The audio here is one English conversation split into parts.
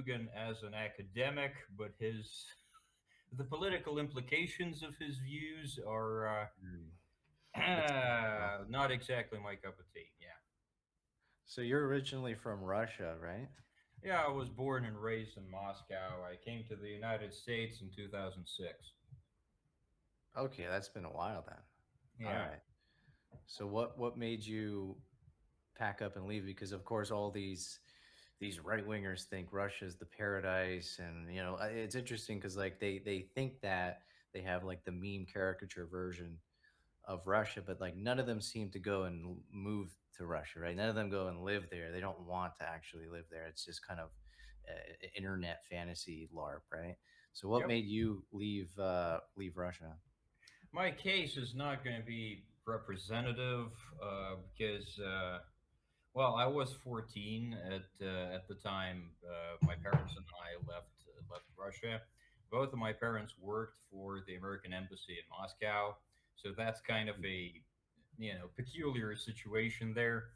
Dugin as an academic, but the political implications of his views are Mm. It's not exactly my cup of tea. Yeah. So you're originally from Russia, right? Yeah, I was born and raised in Moscow. I came to the United States in 2006. Okay, that's been a while then. All Yeah. right. So what made you pack up and leave? Because of course all these right wingers think Russia's the paradise, and it's interesting because like they think that they have like the meme caricature version of Russia, but like none of them seem to go and move to Russia, right? None of them go and live there. They don't want to actually live there. It's just kind of internet fantasy LARP, right? So what Yep. made you leave Russia? My case is not going to be representative because, well, I was 14 at the time. My parents and I left Russia. Both of my parents worked for the American embassy in Moscow, so that's kind of a peculiar situation there.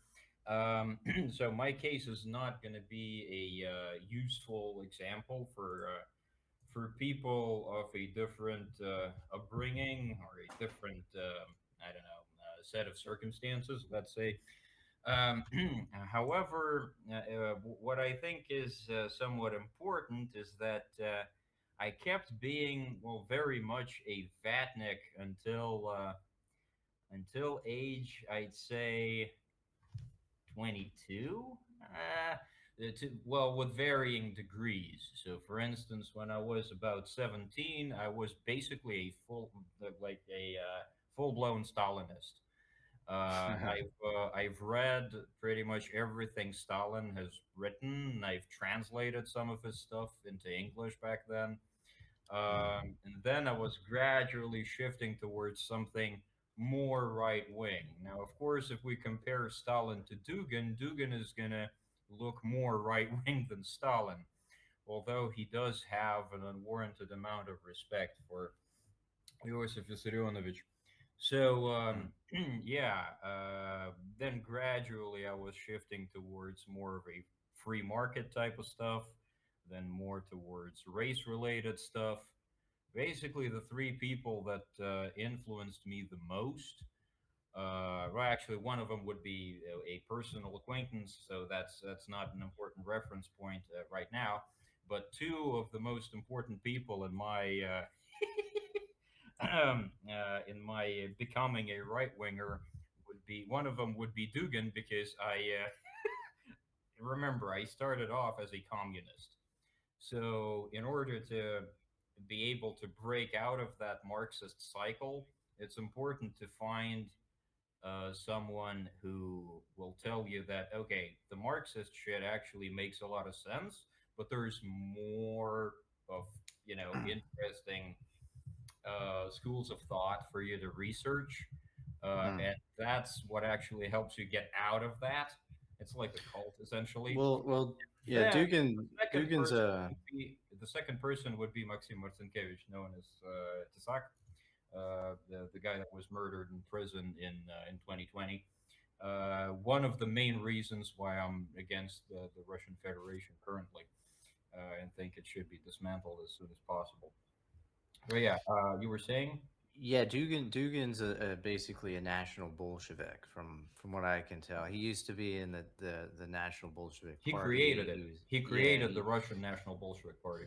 So my case is not going to be a useful example for people of a different upbringing or a different I don't know set of circumstances. Let's say. Um, However, what I think is somewhat important is that I kept being, well, very much a vatnik until age, I'd say, 22. Well, with varying degrees. So, for instance, when I was about 17, I was basically a full-blown Stalinist. I've read pretty much everything Stalin has written. I've translated some of his stuff into English back then. Mm. And then I was gradually shifting towards something more right wing. Now, of course, if we compare Stalin to Dugin, Dugin is going to look more right wing than Stalin, although he does have an unwarranted amount of respect for Iosif Vissarionovich. So, Mm. yeah, then gradually I was shifting towards more of a free market type of stuff, then more towards race related stuff. Basically, the three people that influenced me the most. Well, actually, one of them would be a personal acquaintance, so that's not an important reference point right now. But two of the most important people in my becoming a right winger would be one of them would be Dugin because I remember I started off as a communist. So, in order to be able to break out of that Marxist cycle, it's important to find someone who will tell you that, okay, the Marxist shit actually makes a lot of sense, but there's more of, interesting schools of thought for you to research. And Mm. that's what actually helps you get out of that. It's like a cult, essentially. Well, yeah, Then Dugan's a the second person would be Maxim Martinkevich, known as Tisak, the guy that was murdered in prison in 2020. One of the main reasons why I'm against the Russian Federation currently, and think it should be dismantled as soon as possible. But yeah, you were saying yeah, Dugan's basically a national Bolshevik from what I can tell. He used to be in the National Bolshevik he Party. created He it. was He yeah, created the Russian National Bolshevik Party.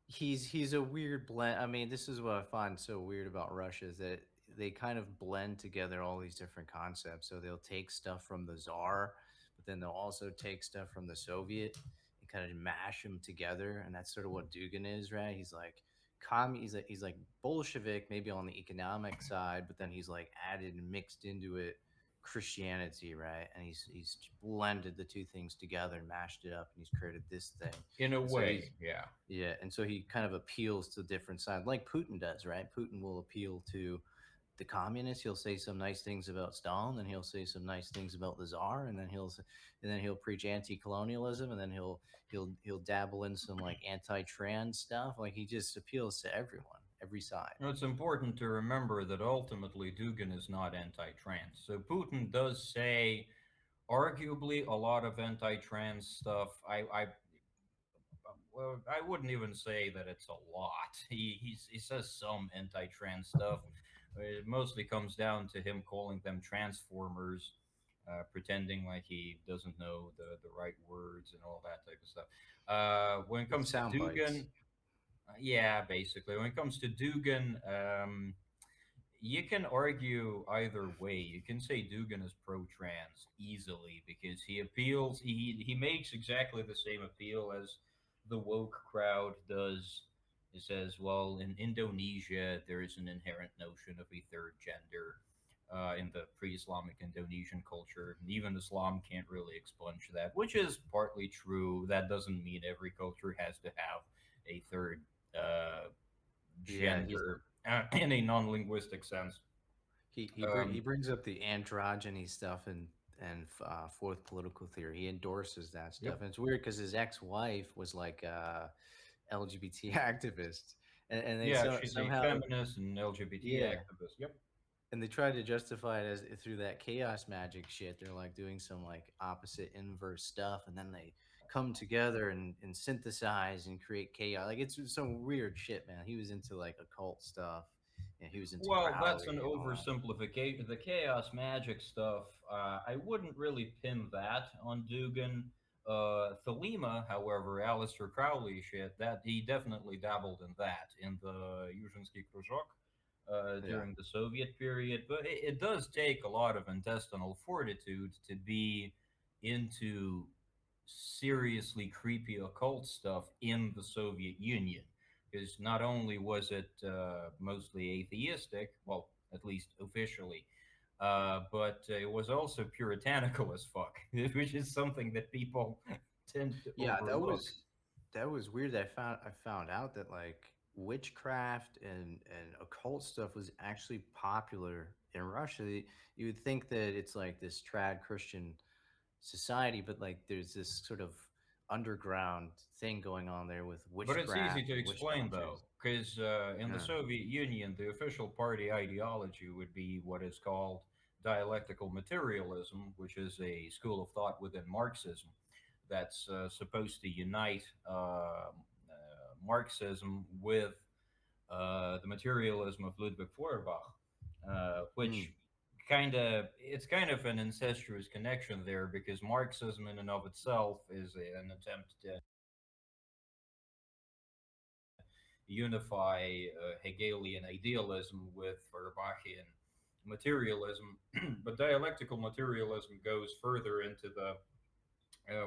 he's a weird blend. I mean, this is what I find so weird about Russia is that they kind of blend together all these different concepts. So they'll take stuff from the Czar, but then they'll also take stuff from the Soviet and kind of mash them together. And that's sort of what Dugin is, right? He's like he's like Bolshevik, maybe on the economic side, but then he's like added and mixed into it Christianity, right? And he's blended the two things together and mashed it up, and he's created this thing. In a And so he's way, yeah. yeah, and so he kind of appeals to different sides, like Putin does, right? Putin will appeal to the communists. He'll say some nice things about Stalin, and he'll say some nice things about the czar, and then he'll preach anti-colonialism, and then he'll dabble in some like anti-trans stuff. Like he just appeals to everyone, every side. It's important to remember that ultimately Dugin is not anti-trans. So Putin does say, arguably, a lot of anti-trans stuff. I well, I wouldn't even say that it's a lot. He says some anti-trans stuff. It mostly comes down to him calling them transformers, pretending like he doesn't know the right words and all that type of stuff. When it comes to Sound bites. Dugan, yeah, basically, when it comes to Dugan, you can argue either way. You can say Dugan is pro-trans easily because he appeals. He makes exactly the same appeal as the woke crowd does. He says, "Well, in Indonesia, there is an inherent notion of a third gender in the pre-Islamic Indonesian culture. And even Islam can't really expunge that, which is partly true. That doesn't mean every culture has to have a third uh, Yeah, he's gender in a non-linguistic sense." he Um, brings up the androgyny stuff and fourth political theory. He endorses that yep. stuff, and it's weird because his ex-wife was like LGBT activist, and they Yeah, she's a somehow feminist and LGBT yeah, activist. Yep. and they tried to justify it as through that chaos magic shit. They're like doing some like opposite inverse stuff, and then they come together and synthesize and create chaos. Like it's some weird shit, man. He was into like occult stuff, and he was into Well, that's an Crowley and all that. oversimplification. The chaos magic stuff, I wouldn't really pin that on Dugan. Thelema, however, Aleister Crowley shit, that he definitely dabbled in that in the Yuzhinsky Kruzhok Yeah. during the Soviet period. But it does take a lot of intestinal fortitude to be into seriously creepy occult stuff in the Soviet Union. Because not only was it mostly atheistic, well, at least officially, but it was also puritanical as fuck, which is something that people tend to Yeah, overlook. that was weird. I found out that like witchcraft and occult stuff was actually popular in Russia. You would think that it's like this trad Christian society, but like there's this sort of underground thing going on there with But it's easy witchcraft to and witch explain, doctors. though, because in the Yeah. Soviet Union, the official party ideology would be what is called dialectical materialism, which is a school of thought within Marxism that's supposed to unite Marxism with the materialism of Ludwig Feuerbach, Mm. which it's kind of an incestuous connection there because Marxism in and of itself is an attempt to unify Hegelian idealism with Feuerbachian materialism, but dialectical materialism goes further into the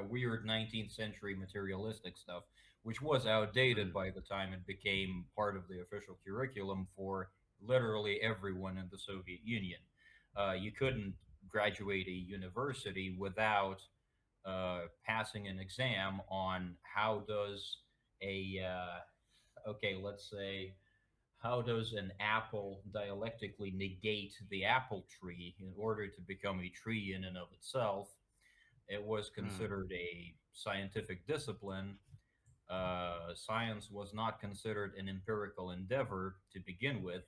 weird 19th century materialistic stuff, which was outdated Mm. by the time it became part of the official curriculum for literally everyone in the Soviet Union. You couldn't graduate a university without passing an exam on how does okay, let's say, how does an apple dialectically negate the apple tree in order to become a tree in and of itself? It was Mm. considered a scientific discipline. Science was not considered an empirical endeavor to begin with.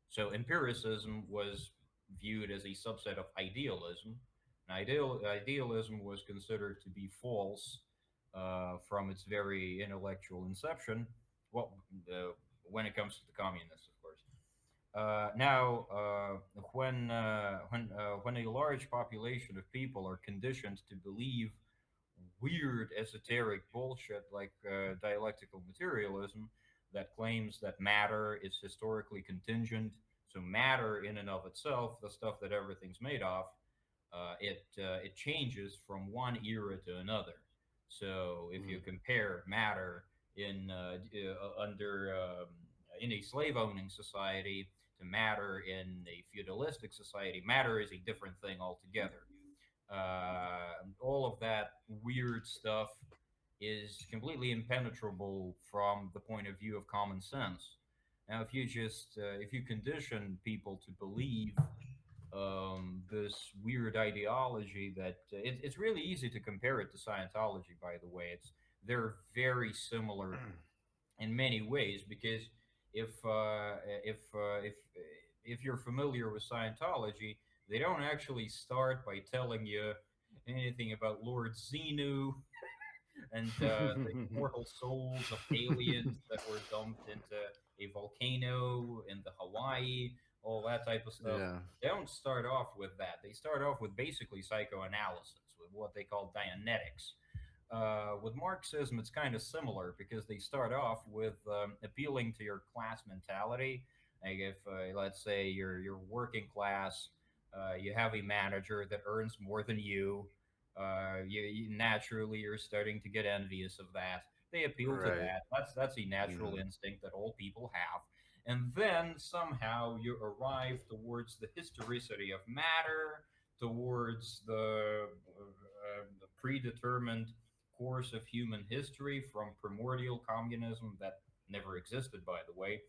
So empiricism was viewed as a subset of idealism. And idealism was considered to be false from its very intellectual inception. Well, when it comes to the communists, of course. When a large population of people are conditioned to believe weird esoteric bullshit like dialectical materialism that claims that matter is historically contingent, so matter in and of itself, the stuff that everything's made of, it changes from one era to another. So if you Mm. compare matter in under in a slave owning society to matter in a feudalistic society, matter is a different thing altogether. All of that weird stuff is completely impenetrable from the point of view of common sense. Now, if you condition people to believe this weird ideology that it's really easy to compare it to Scientology. By the way, they're very similar in many ways because if uh, if uh, if if you're familiar with Scientology, they don't actually start by telling you anything about Lord Xenu and the immortal souls of aliens that were dumped into a volcano in the Hawaii, all that type of stuff. Yeah. They don't start off with that. They start off with basically psychoanalysis, with what they call Dianetics. With Marxism, it's kind of similar because they start off with appealing to your class mentality. Like if, let's say, you're working class, you have a manager that earns more than you. You naturally you're starting to get envious of that. They appeal to Right. that. That's a natural Mhm. instinct that all people have. And then somehow you arrive towards the historicity of matter, towards the predetermined course of human history from primordial communism that never existed, by the way.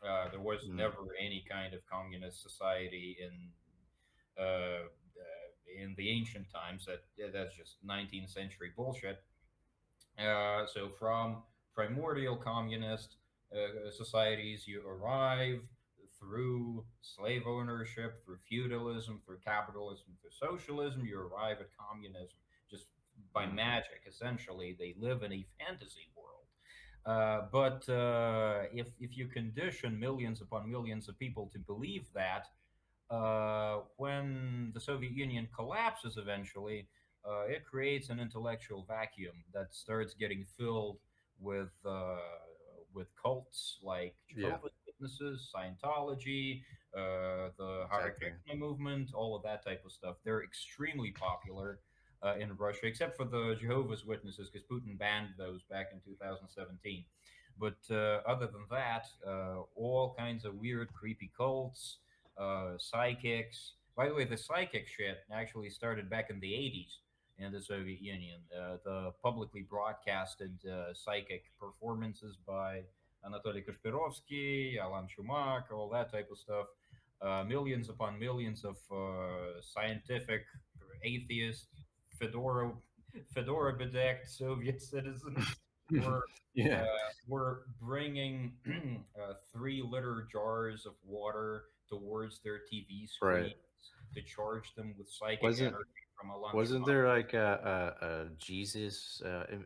There was Mm. never any kind of communist society in the ancient times. That's just 19th century bullshit. So from primordial communist societies, you arrive through slave ownership, through feudalism, through capitalism, through socialism. You arrive at communism just by Mm. magic. Essentially, they live in a fantasy world. But if you condition millions upon millions of people to believe that, when the Soviet Union collapses eventually, it creates an intellectual vacuum that starts getting filled with cults like Yeah. Jehovah's Witnesses, Scientology, the Hare Exactly. Krishna movement, all of that type of stuff. They're extremely popular in Russia, except for the Jehovah's Witnesses, because Putin banned those back in 2017. But other than that, all kinds of weird, creepy cults, psychics. By the way, the psychic shit actually started back in the 80s in the Soviet Union. The publicly broadcasted psychic performances by Anatoly Kashpirovsky, Alan Chumak, all that type of stuff. Millions upon millions of scientific, atheist, fedora, fedora bedecked Soviet citizens were uh, Yeah. were bringing 3 liter jars of water towards their TV Right. screens to charge them with psychic Wasn't energy from a lunch wasn't month. there like a Jesus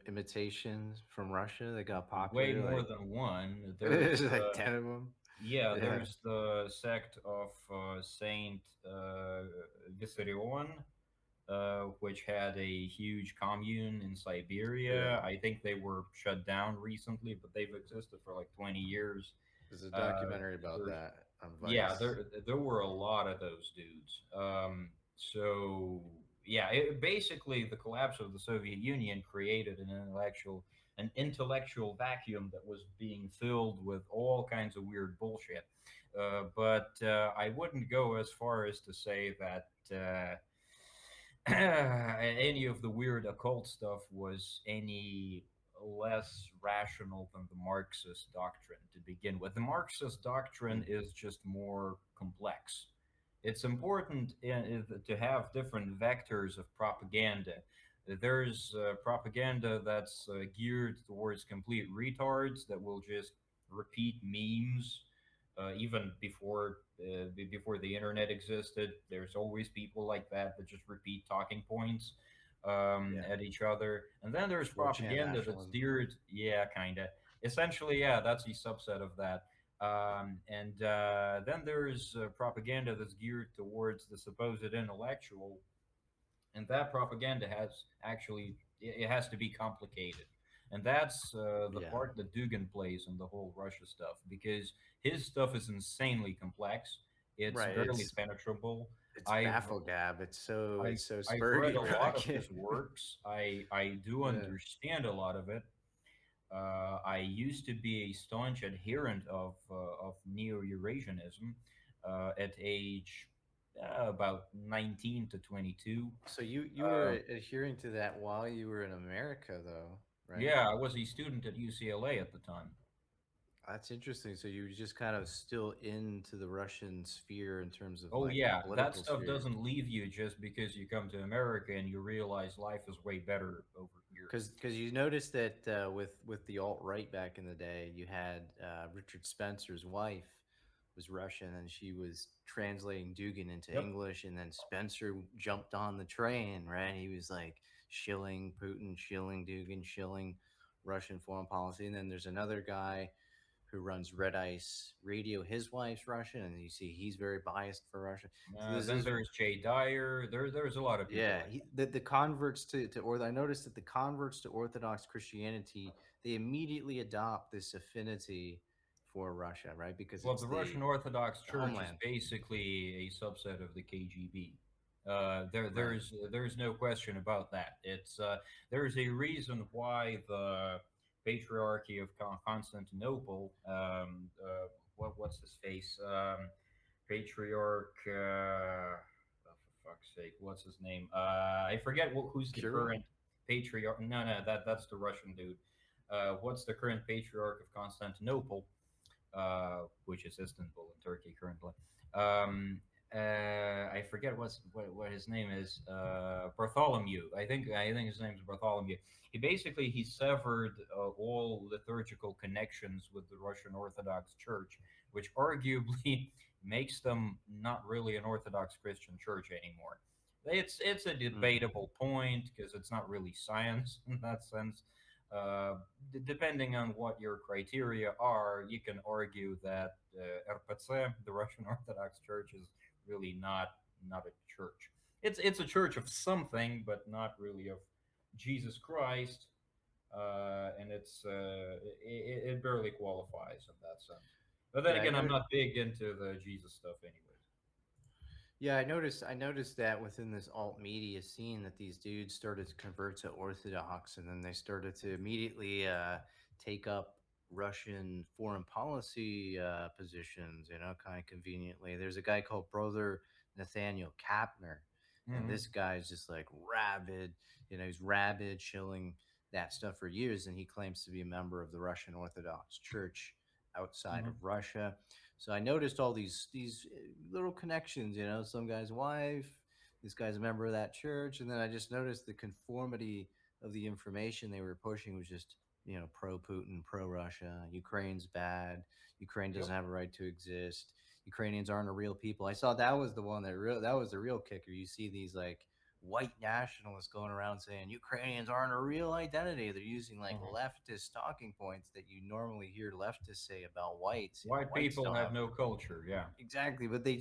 imitation from Russia that got Way popular? more Like than one. there's like 10 of them. Yeah, Yeah. there's the sect of Saint Vissarion, which had a huge commune in Yeah. Siberia. I think they were shut down recently, but they've existed for like 20 years. There's a Uh, documentary about there's that on Yeah, Vice. there were a lot of those dudes. So yeah, basically the collapse of the Soviet Union created an intellectual vacuum that was being filled with all kinds of weird bullshit. But I wouldn't go as far as to say that any of the weird occult stuff was any less rational than the Marxist doctrine to begin with. The Marxist doctrine Mm. is just more complex. It's important to have different vectors of propaganda. There's propaganda that's geared towards complete retards that will just repeat memes even before the internet existed. There's always people like that just repeat talking points Yeah. at each other. And then there's 4chan propaganda that's nationalism. geared, yeah, kind of. Essentially, yeah, that's a subset of that. And then there's propaganda that's geared towards the supposed intellectual, and that propaganda has actually it has to be complicated, and that's the Yeah. part that Dugan plays in the whole Russia stuff because his stuff is insanely complex. It's Right. barely penetrable. It's I've bafflegab. I've It's so I've read spurty, a bro. I lot of can't. his works. I do Yeah. understand a lot of it. I used to be a staunch adherent of neo-Eurasianism at age about 19 to 22. So you were Uh, adhering to that while you were in America, though, right? yeah, I was a student at UCLA at the time. That's interesting. So you were just kind of still into the Russian sphere in terms of Oh like the yeah, that political stuff sphere. doesn't leave you just because you come to America and you realize life is way better over here. Because you noticed that with the alt right back in the day, you had Richard Spencer's wife was Russian and she was translating Dugan into Yep. English, and then Spencer jumped on the train, right? He was like shilling Putin, shilling Dugin, shilling Russian foreign policy. And then there's another guy who runs Red Ice Radio. His wife's Russian, and you see he's very biased for Russia. So this Then is there's Jay Dyer. There's a lot of people yeah, like the converts to or I noticed that the converts to Orthodox Christianity, they immediately adopt this affinity for Russia, right? Because well, it's the Russian Orthodox the Church is homeland. basically a subset of the KGB. Right. There's no question about that. It's there's a reason why the Patriarchy of Constantinople, what's his face, Patriarch, oh, for fuck's sake, what's his name? I forget who's the Kirill? current patriarch. No, no, that's the Russian dude. What's the current Patriarch of Constantinople? Which is Istanbul in Turkey currently. I forget what his name is. Bartholomew. I think his name is Bartholomew. He severed all liturgical connections with the Russian Orthodox Church, which arguably makes them not really an Orthodox Christian church anymore. It's a Hmm. debatable point because it's not really science in that sense. Uh, Depending on what your criteria are, you can argue that RPC, the Russian Orthodox Church, is really not a church. It's a church of something, but not really of Jesus Christ, and it barely qualifies in that sense. But then Yeah, I again, I'm know. not big into the Jesus stuff, anyways. Yeah, I noticed that within this alt media scene that these dudes started to convert to Orthodox, and then they started to immediately take up Russian foreign policy positions, kind of conveniently. There's a guy called Brother Nathaniel Kapner, and Hmm. this guy's just like rabid, he's rabid, shilling that stuff for years, and he claims to be a member of the Russian Orthodox Church outside of Hmm. Russia. So I noticed all these little connections. Some guy's wife, this guy's a member of that church, and then I just noticed the conformity of the information they were pushing was just pro Putin, pro Russia. Ukraine's bad. Ukraine Yep. doesn't have a right to exist. Ukrainians aren't a real people. I saw that was the one that was the real kicker. You see these like white nationalists going around saying Ukrainians aren't a real identity. They're using like Hmm. leftist talking points that you normally hear leftists say about whites. White Whites people don't have have no culture. Yeah. exactly, but they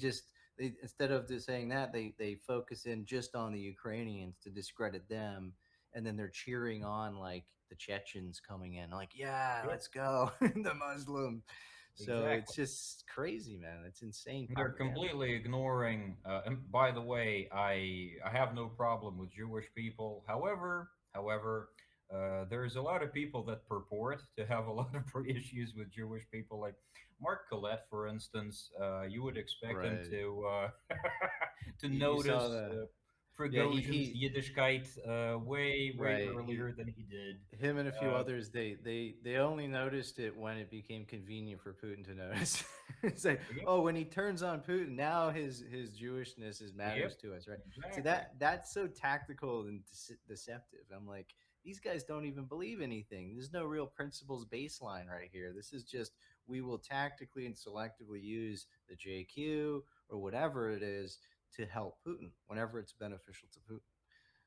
instead of just saying that they focus in just on the Ukrainians to discredit them, and then they're cheering on like the Chechens coming in, like yeah, Yep. let's go, the Muslim. So it's Exactly. just crazy, man. It's insane They're propaganda. completely ignoring. And by the way, I have no problem with Jewish people. However, there's a lot of people that purport to have a lot of issues with Jewish people, like Mark Collette, for instance. You would expect him Right. to to You saw notice the yeah Prigozhin's he Yiddishkeit way right he earlier than he did. him and a few Uh, others they only noticed it when it became convenient for Putin to notice. It's like, yep, oh, when he turns on Putin, now his Jewishness is yep, matters to us, right? See, exactly. that's so tactical and deceptive. I'm like, these guys don't even believe anything. There's no real principles baseline right here. This is just we will tactically and selectively use the JQ or whatever it is to help Putin whenever it's beneficial to Putin.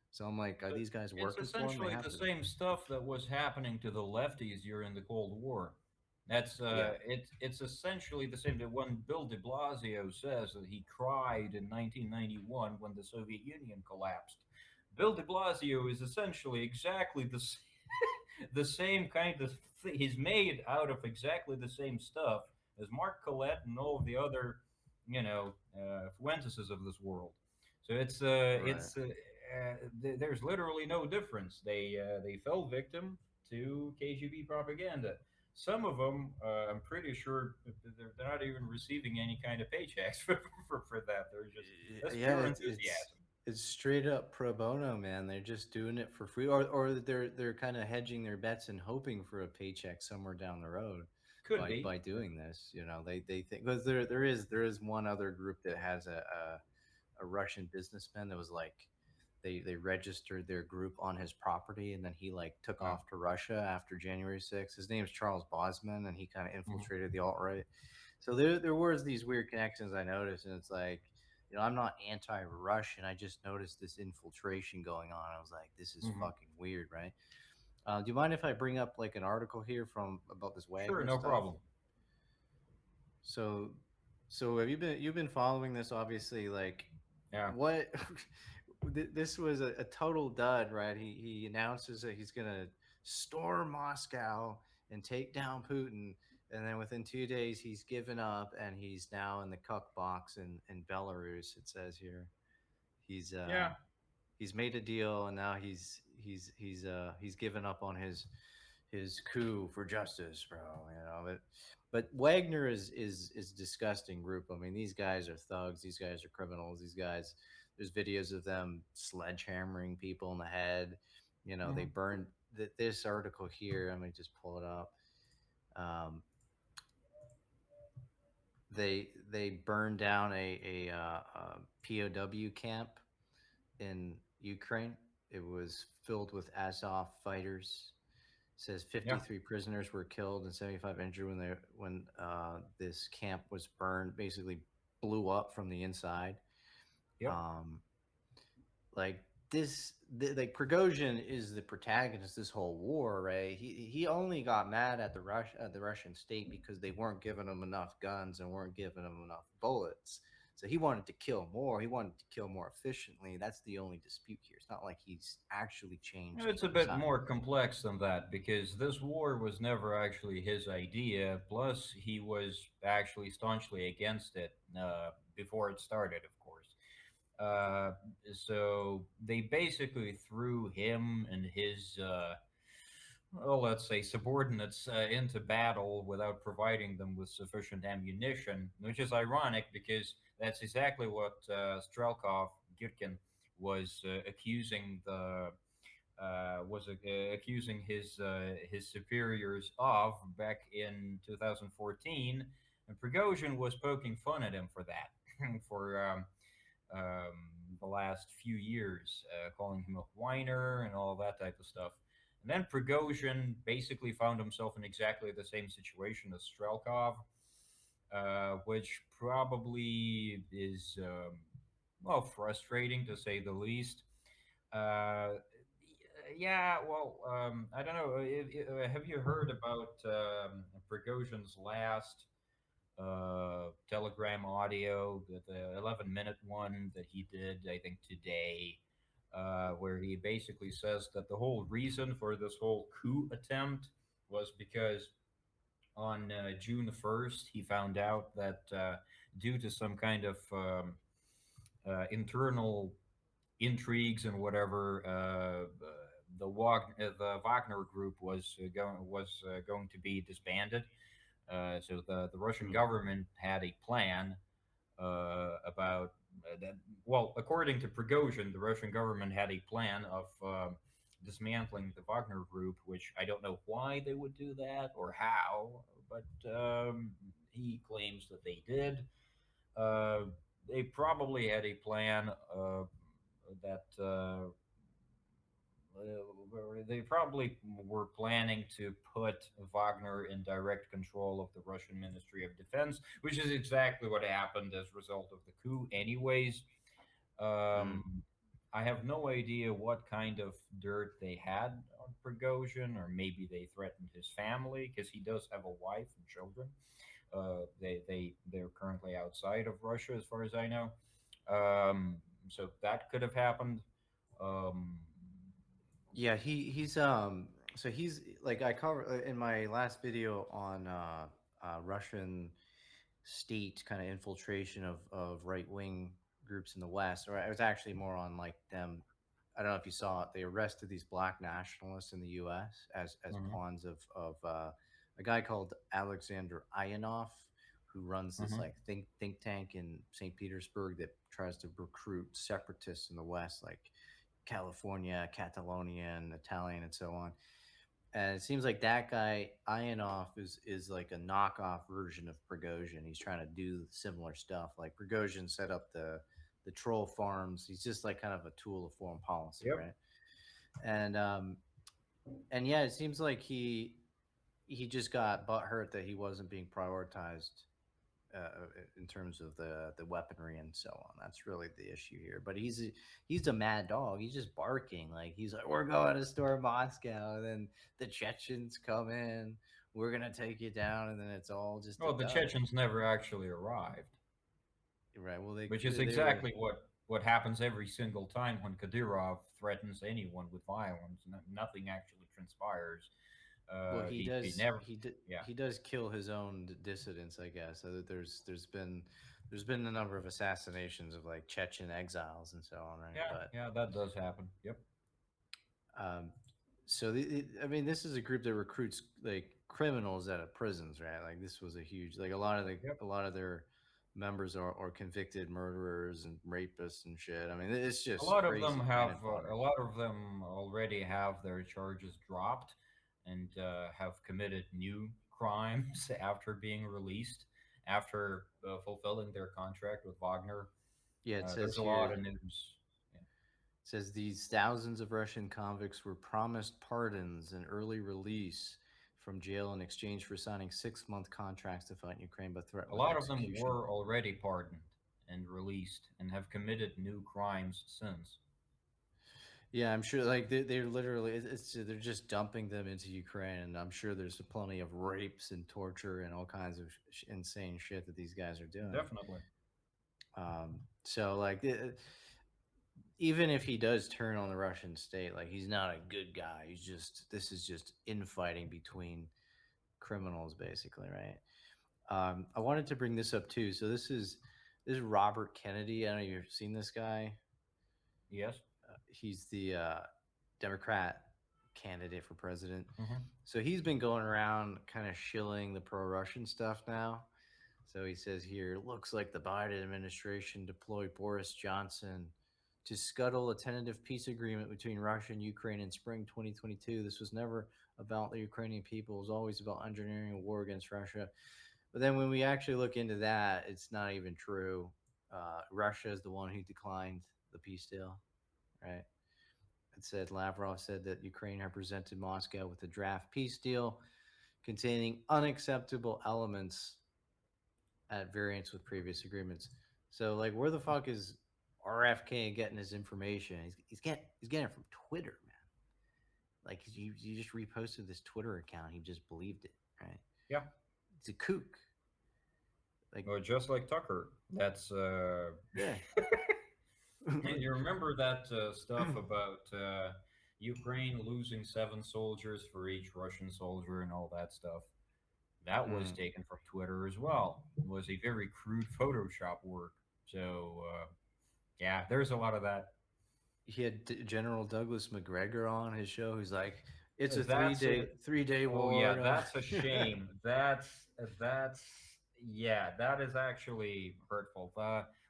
So I'm like, are So these guys it's working for him? They essentially have the to be. same stuff that was happening to the lefties during the Cold War. Yeah. It's essentially the same. That when Bill De Blasio says that he cried in 1991 when the Soviet Union collapsed, Bill De Blasio is essentially exactly the same kind of he's made out of exactly the same stuff as Mark Collette and all of the other, Fuenteses of this world. So Right. there's literally no difference. They fell victim to KGB propaganda. Some of them, I'm pretty sure, they're not even receiving any kind of paychecks for that. They're just that's Yeah, pure it's enthusiasm. it's straight up pro bono, man. They're just doing it for free, or they're kind of hedging their bets and hoping for a paycheck somewhere down the road Could by be. doing this. They think because there is one other group that has a Russian businessman that was like they registered their group on his property, and then he like took Wow. off to Russia after January 6th. His name's Charles Bosman, and he kind of Mhm. infiltrated the alt right. So there was these weird connections I noticed, and it's like, I'm not anti-Russian. I just noticed this infiltration going on. I was like, this is Hmm. fucking weird, right? Do you mind if I bring up like an article here from about this Sure, Wagner no stuff? problem. So, so have you've been following this? Obviously, like Yeah, what this was a total dud, right? He announces that he's gonna storm Moscow and take down Putin, and then within 2 days he's given up and he's now in the cuck box in Belarus. It says here yeah. he's made a deal and now he's given up on his coup for justice, bro. But Wagner is disgusting group. I mean, these guys are thugs. These guys are criminals. These guys. There's videos of them sledgehammering people in the head. They Hmm. burned this article here. Let me just pull it up. Um, they burned down a POW camp in Ukraine. It was filled with Azov fighters. It says Yeah, 53 prisoners were killed and 75 injured when this camp was burned. Basically, blew up from the inside. yep. Um, like like Prigozhin is the protagonist of this whole war, right? He only got mad at the Russian state because they weren't giving him enough guns and weren't giving him enough bullets. So he wanted to kill more. He wanted to kill more efficiently. That's the only dispute here. It's not like he's actually changed It's a bit sides. more complex than that because this war was never actually his idea. Plus, he was actually staunchly against it before it started, of course. Uh, so they basically threw him and his, well, let's say, subordinates into battle without providing them with sufficient ammunition, which is ironic because that's exactly what Strelkov Gitkin was accusing the accusing his superiors of back in 2014, and Prigozhin was poking fun at him for that for um, the last few years, calling him a whiner and all that type of stuff. And then Prigozhin basically found himself in exactly the same situation as Strelkov, which probably is well frustrating to say the least. Uh, yeah, well, I don't know. Have you heard about Prigozhin's last Telegram audio, the 11-minute one that he did, I think, today, where he basically says that the whole reason for this whole coup attempt was because on June 1st, he found out that due to some kind of internal intrigues and whatever, the Wagner group was going to be disbanded. So the Russian Hmm. government had a plan about that. Well, according to Prigozhin, the Russian government had a plan of dismantling the Wagner group, which I don't know why they would do that or how, but he claims that they did. Uh, they probably had a plan that they probably were planning to put Wagner in direct control of the Russian Ministry of Defense, which is exactly what happened as a result of the coup, anyways. Mm. Um, I have no idea what kind of dirt they had on Prigozhin, or maybe they threatened his family because he does have a wife and children. They're currently outside of Russia, as far as I know. Um, so that could have happened. Um, Yeah, so he's like I cover in my last video on Russian state kind of infiltration of right wing groups in the West, or it was actually more on like them. I don't know if you saw it. They arrested these black nationalists in the U.S. as mhm, pawns of a guy called Alexander Ionov, who runs this mhm. like think tank in St. Petersburg that tries to recruit separatists in the West, like California, Catalonia, and Italian, and so on. And it seems like that guy Ionov is like a knockoff version of Prigozhin. He's trying to do similar stuff. Like Prigozhin set up the troll farms. He's just like kind of a tool of foreign policy, Yep. right? And and yeah, it seems like he just got butthurt that he wasn't being prioritized in terms of the weaponry and so on. That's really the issue here. But he's a mad dog. He's just barking like he's like, we're going to storm Moscow, and then the Chechens come in. We're gonna take you down, and then it's all just a Well, the dud. Chechens never actually arrived, Right. Well, which is they were. exactly what happens every single time when Kadyrov threatens anyone with violence. Nothing actually transpires. Well, he He does. never. Yeah, He does kill his own dissidents, I guess. So that there's been a number of assassinations of like Chechen exiles and so on, right? yeah, But yeah. That does happen. Yep. um, so I mean, this is a group that recruits like criminals out of prisons, right? Like this was a huge like Yep. a lot of their members are convicted murderers and rapists and shit. I mean, it's A just lot of them crazy have cannon fodder. a lot of them already have their charges dropped and have committed new crimes after being released, after fulfilling their contract with Wagner. Yeah, it says There's a here. lot of news. Yeah. Says these thousands of Russian convicts were promised pardons and early release from jail in exchange for signing 6-month contracts to fight in Ukraine, but A threatened with lot of them execution. were already pardoned and released and have committed new crimes since. Yeah, I'm sure. Like they're literally, they're just dumping them into Ukraine, and I'm sure there's plenty of rapes and torture and all kinds of insane shit that these guys are doing. Definitely. So like, even if he does turn on the Russian state, like he's not a good guy. He's just this is just infighting between criminals, basically, right? I wanted to bring this up too. So this is Robert Kennedy. I don't know if you've seen this guy. Yes. He's the Democrat candidate for president. Hmm. So he's been going around kind of shilling the pro-Russian stuff now. So he says here, looks like the Biden administration deployed Boris Johnson to scuttle a tentative peace agreement between Russia and Ukraine in spring 2022. This was never about the Ukrainian people. It was always about engineering a war against Russia. But then when we actually look into that, it's not even true. Russia is the one who declined the peace deal, right? It said Lavrov said that Ukraine had presented Moscow with a draft peace deal containing unacceptable elements at variance with previous agreements. So, like, where the fuck is RFK getting his information? He's getting it from Twitter, man. Like, you just reposted this Twitter account. He just believed it, right? Yeah. It's a kook. Like, Or just like Tucker. That's yeah. you remember that stuff about Ukraine losing 7 soldiers for each Russian soldier and all that stuff? That was Mm. taken from Twitter as well. It was a very crude Photoshop work. So yeah, there's a lot of that. He had General Douglas McGregor on his show. He's like, it's a That's a 3 day Oh war. yeah, that's a shame. That's yeah, that is actually hurtful.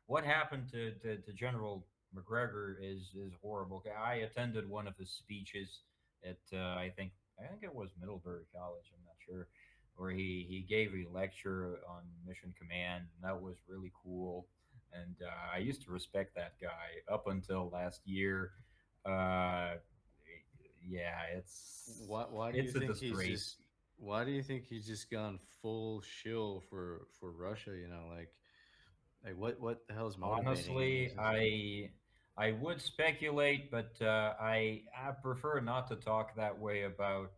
What happened to General McGregor is horrible. I attended one of his speeches at I think it was Middlebury College. I'm not sure, where he gave a lecture on mission command, and that was really cool. And I used to respect that guy up until last year. Uh, yeah, Why do you it's a think he's disgrace. just why do you think he's just gone full shill for Russia? Like what the hell is motivating him? Honestly, I would speculate, but I prefer not to talk that way about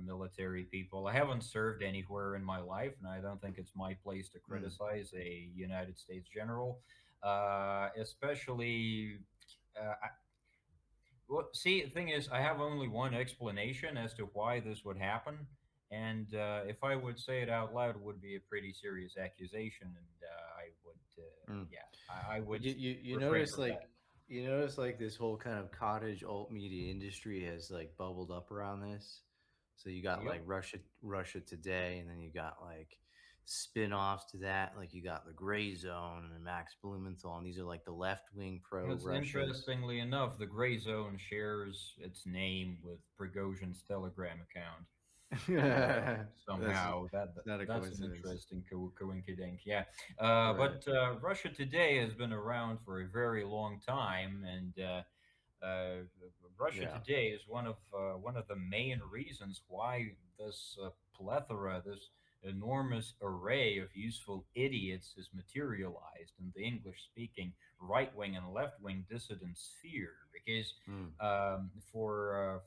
military people. I haven't served anywhere in my life, and I don't think it's my place to Mm. criticize a United States general, especially. Well, see, the thing is, I have only one explanation as to why this would happen, and if I would say it out loud, it would be a pretty serious accusation, and I would, Mm. yeah, I But would you refrain notice from that. like this whole kind of cottage alt media industry has like bubbled up around this. So you got Yep. like Russia Today, and then you got like spin-offs to that. Like you got the Gray Zone and Max Blumenthal, and these are like the left-wing It's pro-Russias. interestingly enough, the Gray Zone shares its name with Prigozhin's Telegram account. That's Somehow it's not a that's an coincidence. interesting coincidence. Yeah, Right. but Russia Today has been around for a very long time, and Russia Yeah. Today is one of the main reasons why this plethora, this enormous array of useful idiots has materialized in the English speaking right wing and left wing dissident sphere. Because Mm. for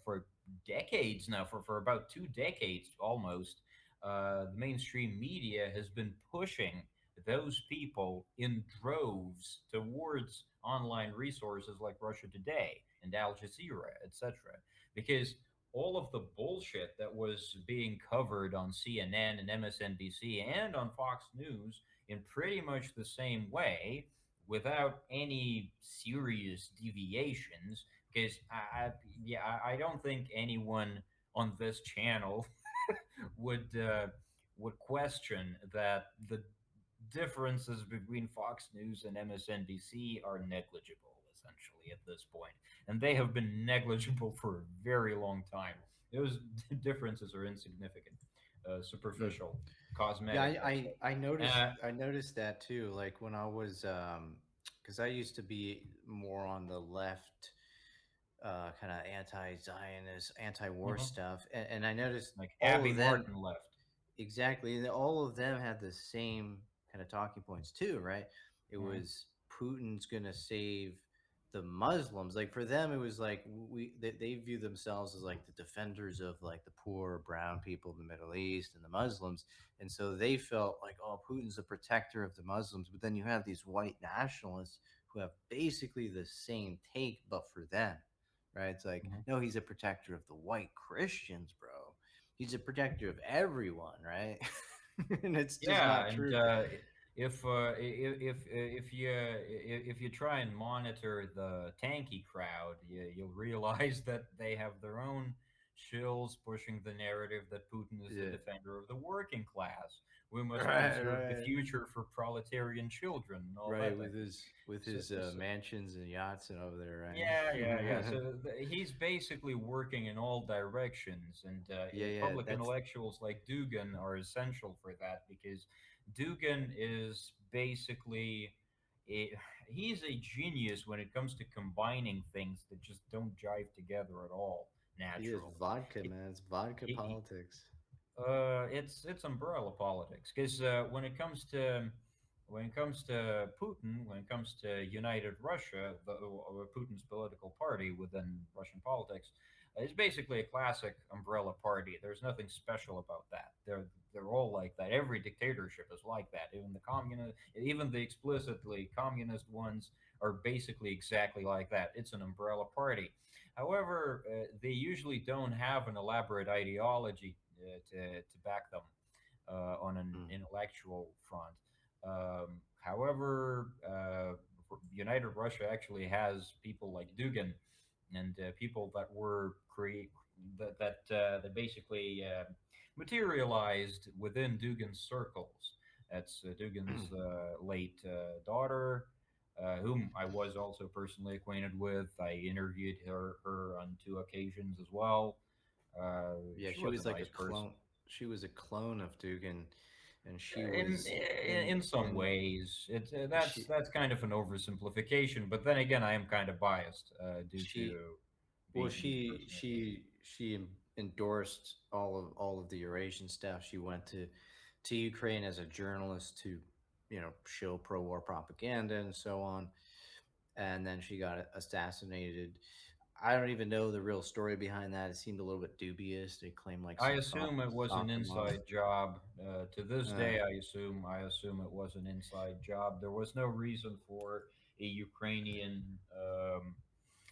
decades now, for about 2 decades almost, the mainstream media has been pushing those people in droves towards online resources like Russia Today and Al Jazeera, etc. Because all of the bullshit that was being covered on CNN and MSNBC and on Fox News in pretty much the same way, without any serious deviations, because I don't think anyone on this channel would would question that the differences between Fox News and MSNBC are negligible, essentially, at this point. And they have been negligible for a very long time. Those differences are insignificant, Mm. superficial, Yeah, cosmetic, let's say. Uh, I noticed that too. Like when I was because I used to be more on the left, kind of anti-Zionist, anti-war mhm. stuff, and I noticed Like all Abby of them Martin left. exactly, and all of them had the same kind of talking points too, right? It Mhm. was Putin's gonna save the Muslims. Like for them, it was like they view themselves as like the defenders of like the poor brown people in the Middle East and the Muslims, and so they felt like, oh, Putin's a protector of the Muslims. But then you have these white nationalists who have basically the same take, but for them, right? It's like, Mhm. no, he's a protector of the white Christians, bro. He's a protector of everyone, right? And it's just Yeah, not and true. if you try and monitor the tanky crowd, you'll realize that they have their own shills pushing the narrative that Putin is the Yeah. defender of the working class. We must Right, conserve the right. future for proletarian children and all Right, that type of thing. with So, his so mansions and yachts and over there, yeah, yeah, yeah. right? So he's basically working in all directions, and Yeah, yeah, public that's intellectuals like Dugan are essential for that because Dugan is basically a, he's a genius when it comes to combining things that just don't jive together at all he is naturally. vodka, He, man. It's vodka he, politics. it's umbrella politics because when it comes to Putin, when it comes to United Russia, Putin's political party within Russian politics, is basically a classic umbrella party. There's nothing special about that. They're all like that. Every dictatorship is like that. Even the explicitly communist ones are basically exactly like that. It's an umbrella party. However, they usually don't have an elaborate ideology to back them on an Mm. intellectual front. However, United Russia actually has people like Dugin and people that were create that basically materialized within Dugin's circles. That's Dugin's late daughter, whom I was also personally acquainted with. I interviewed her on 2 occasions as well. Yeah, She she was a was like a nice person. clone. She was a clone of Dugan, and she In was in some in ways, it's she that's kind of an oversimplification. But then again, I am kind of biased due she to well being personally acquainted. she endorsed all of the Eurasian stuff. She went to Ukraine as a journalist to, show pro-war propaganda and so on. And then she got assassinated. I don't even know the real story behind that. It seemed a little bit dubious. They claimed like I some assume it was an soccer mom. inside job. To this Uh, day, I assume it was an inside job. There was no reason for a Ukrainian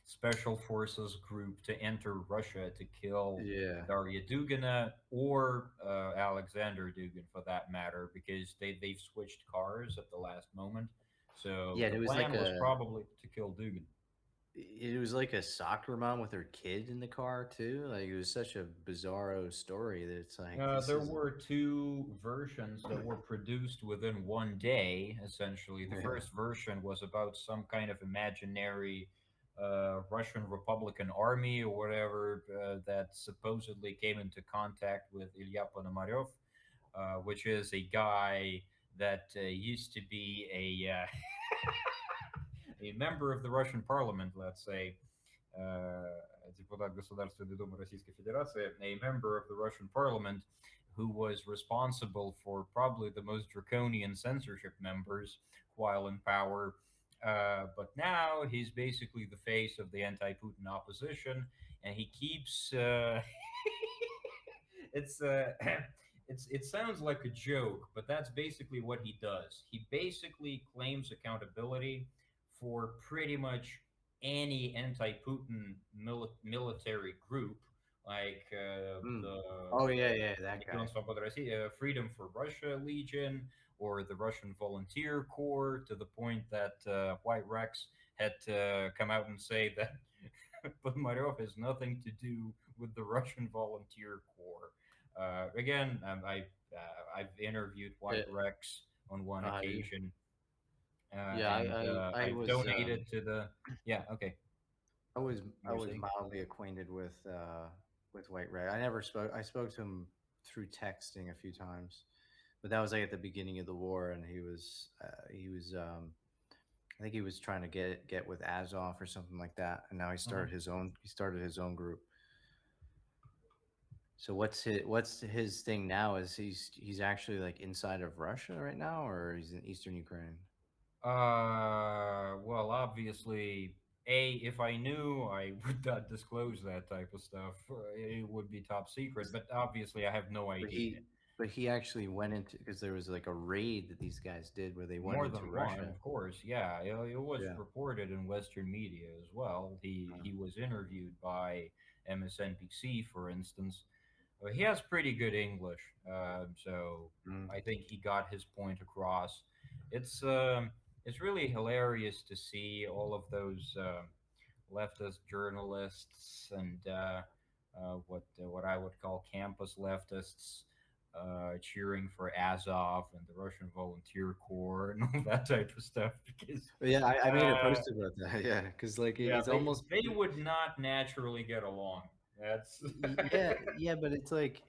special forces group to enter Russia to kill yeah, Daria Dugina or Alexander Dugin for that matter, because they've switched cars at the last moment. So yeah. the It was like plan was probably to kill Dugin. a soccer mom with her kid in the car too. Like it was such a bizarro story that it's like this There isn't. were two versions that were produced within one day, essentially. The Yeah, first version was about some kind of imaginary Russian Republican army or whatever that supposedly came into contact with Ilya Ponomarev, which is a guy that used to be a member of the Russian parliament, let's say, депутат Государственной Думы Российской Федерации, a member of the Russian parliament who was responsible for probably the most draconian censorship members while in power. But now he's basically the face of the anti-Putin opposition, and he keeps. It's it sounds like a joke, but that's basically what he does. He basically claims accountability for pretty much any anti-Putin military group, like Mm. the Oh yeah, yeah, that Legion guy. Свободы России, Freedom for Russia Legion, or the Russian Volunteer Corps, to the point that White Rex had come out and say that Ponomarev has nothing to do with the Russian Volunteer Corps. Again, I've interviewed Yeah, White Rex on one yeah, occasion, yeah, and I I've was donated to the. Yeah, okay. I was You I were was saying? mildly acquainted with White Ray. I spoke to him through texting a few times, but that was like at the beginning of the war, and he was I think he was trying to get with Azov or something like that, and now Mhm. he started his own group. So what's his thing now? Is he's actually like inside of Russia right now, or he's in Eastern Ukraine? Well, obviously, if I knew, I would not disclose that type of stuff. It would be top secret, but obviously, I have no But idea. he actually went into because there was like a raid that these guys did where they went More into than one, Russia. of course. Yeah, it was Yeah. reported in Western media as well. He was interviewed by MSNBC, for instance. He has pretty good English, so Mm. I think he got his point across. It's it's really hilarious to see all of those leftist journalists and what I would call campus leftists cheering for Azov and the Russian Volunteer Corps and all that type of stuff. Because But yeah, I made a uh, post about that. Yeah, because like yeah, it's almost they would not naturally get along. That's yeah, yeah, but it's like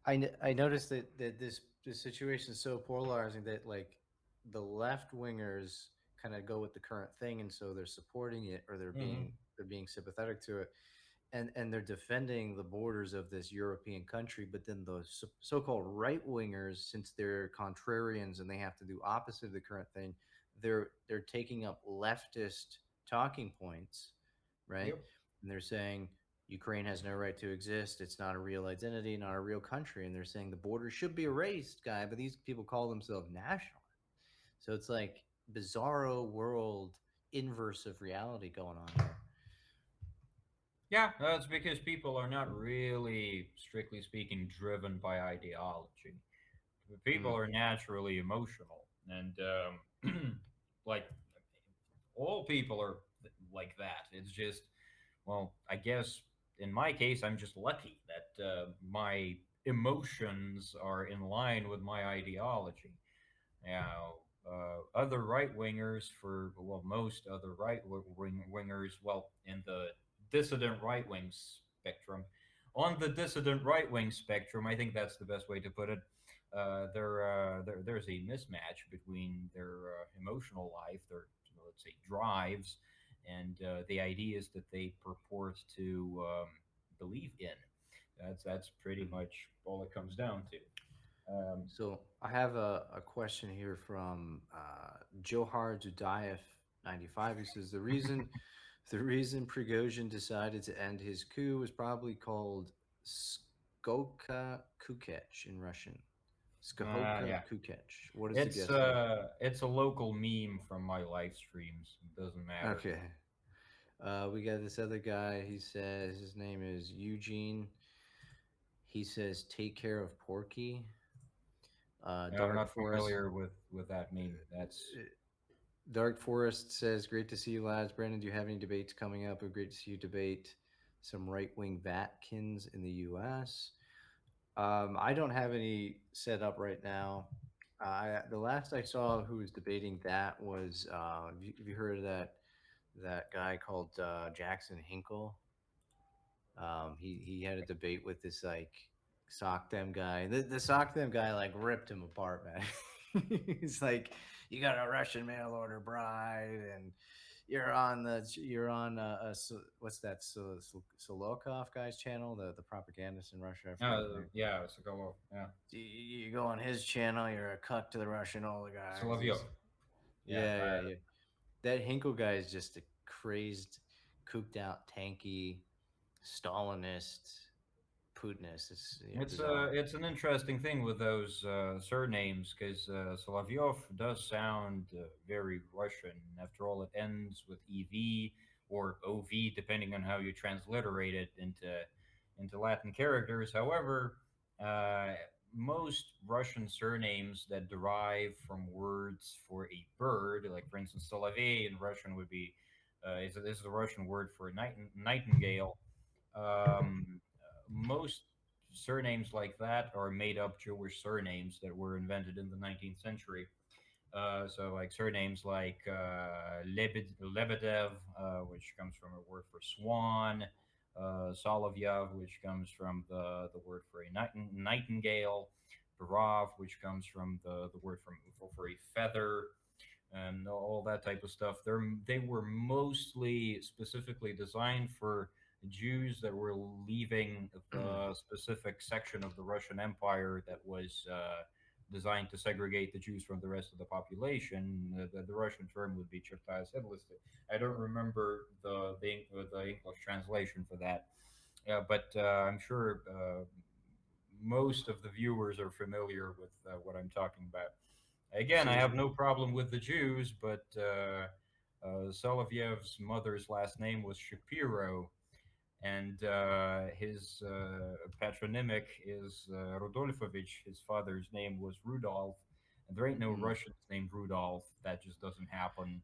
I noticed that this situation is so polarizing that like the left wingers kind of go with the current thing, and so they're supporting it or Mhm. they're being sympathetic to it, and they're defending the borders of this European country. But then the so-called right wingers, since they're contrarians and they have to do opposite of the current thing, they're taking up leftist talking points, right? Yep. And they're saying Ukraine has no right to exist. It's not a real identity, not a real country. And they're saying the border should be erased, guy. But these people call themselves nationalists. So it's like bizarro world inverse of reality going on here. Yeah, that's because people are not really, strictly speaking, driven by ideology. People Mm, are naturally emotional, and like all people are like that. It's just, well, I guess in my case, I'm just lucky that my emotions are in line with my ideology. Now, other right wingers, for well, most other wingers, well, in the dissident right wing spectrum, on the dissident right wing spectrum, I think that's the best way to put it. There's a mismatch between their emotional life, their let's say drives, and the ideas that they purport to believe in. That's pretty mm. much all it comes down to. So I have a question here from Johar Dudayev 95. He says the reason Prigozhin decided to end his coup was probably called Skoka Kukech in Russian. Skahoka Yeah. Kukech. What is the guess here? It's a local meme from my live streams. It doesn't matter. Okay. We got this other guy. He says his name is Eugene. He says take care of Porky. I'm Dark not Forest. familiar with that meme. That's Dark Forest says, "Great to see you, lads. Brandon, do you have any debates coming up? Great to see you debate some right-wing Vatkins in the U.S." I don't have any set up right now. The last I saw who was debating that was have you heard of that guy called Jackson Hinkle? He had a debate with this like sock them guy. The sock them guy like ripped him apart, man. He's like, you got a Russian mail order bride, and you're on what's that Solokov guy's channel, the propagandist in Russia. I forget his name. Yeah, Sokolov. Yeah, You go on his channel, you're a cuck to the Russian oligarchs. Solovyov. Yeah, Yeah. That Hinkle guy is just a crazed, cooped out, tanky, Stalinist, Putinist. It's bizarre. it's an interesting thing with those surnames because Solovyov does sound very Russian. After all, it ends with ev or ov, depending on how you transliterate it into Latin characters. However, uh, most Russian surnames that derive from words for a bird, like for instance, Solovey in Russian would be this is a Russian word for nightingale. Most surnames like that are made up Jewish surnames that were invented in the 19th century. So, like surnames like Lebedev, which comes from a word for swan, Solovyev, which comes from the word for a nightingale, Barov, which comes from the word for a feather, and all that type of stuff. They were mostly specifically designed for Jews that were leaving the specific section of the Russian Empire that was designed to segregate the Jews from the rest of the population. The Russian term would be Chertaya Sedlisty. I don't remember the English translation for that, but I'm sure most of the viewers are familiar with what I'm talking about. Again, I So have no problem with the Jews, but Solovyev's mother's last name was Shapiro, and his patronymic is Rudolfovich. His father's name was Rudolph, and there ain't no mm. Russians named Rudolph. That just doesn't happen.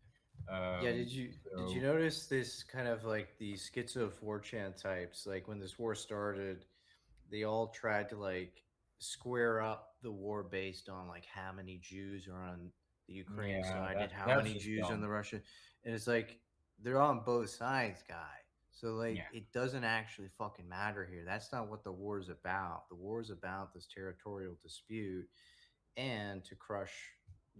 Yeah, Um, did you so notice this kind of like the schizo 4chan types? Like when this war started, they all tried to like square up the war based on like how many Jews are on the Ukraine yeah, side and how that's many just Jews on dumb. the Russian. And it's like they're on both sides, guy. So like Yeah, it doesn't actually fucking matter here. That's not what the war is about. The war is about this territorial dispute and to crush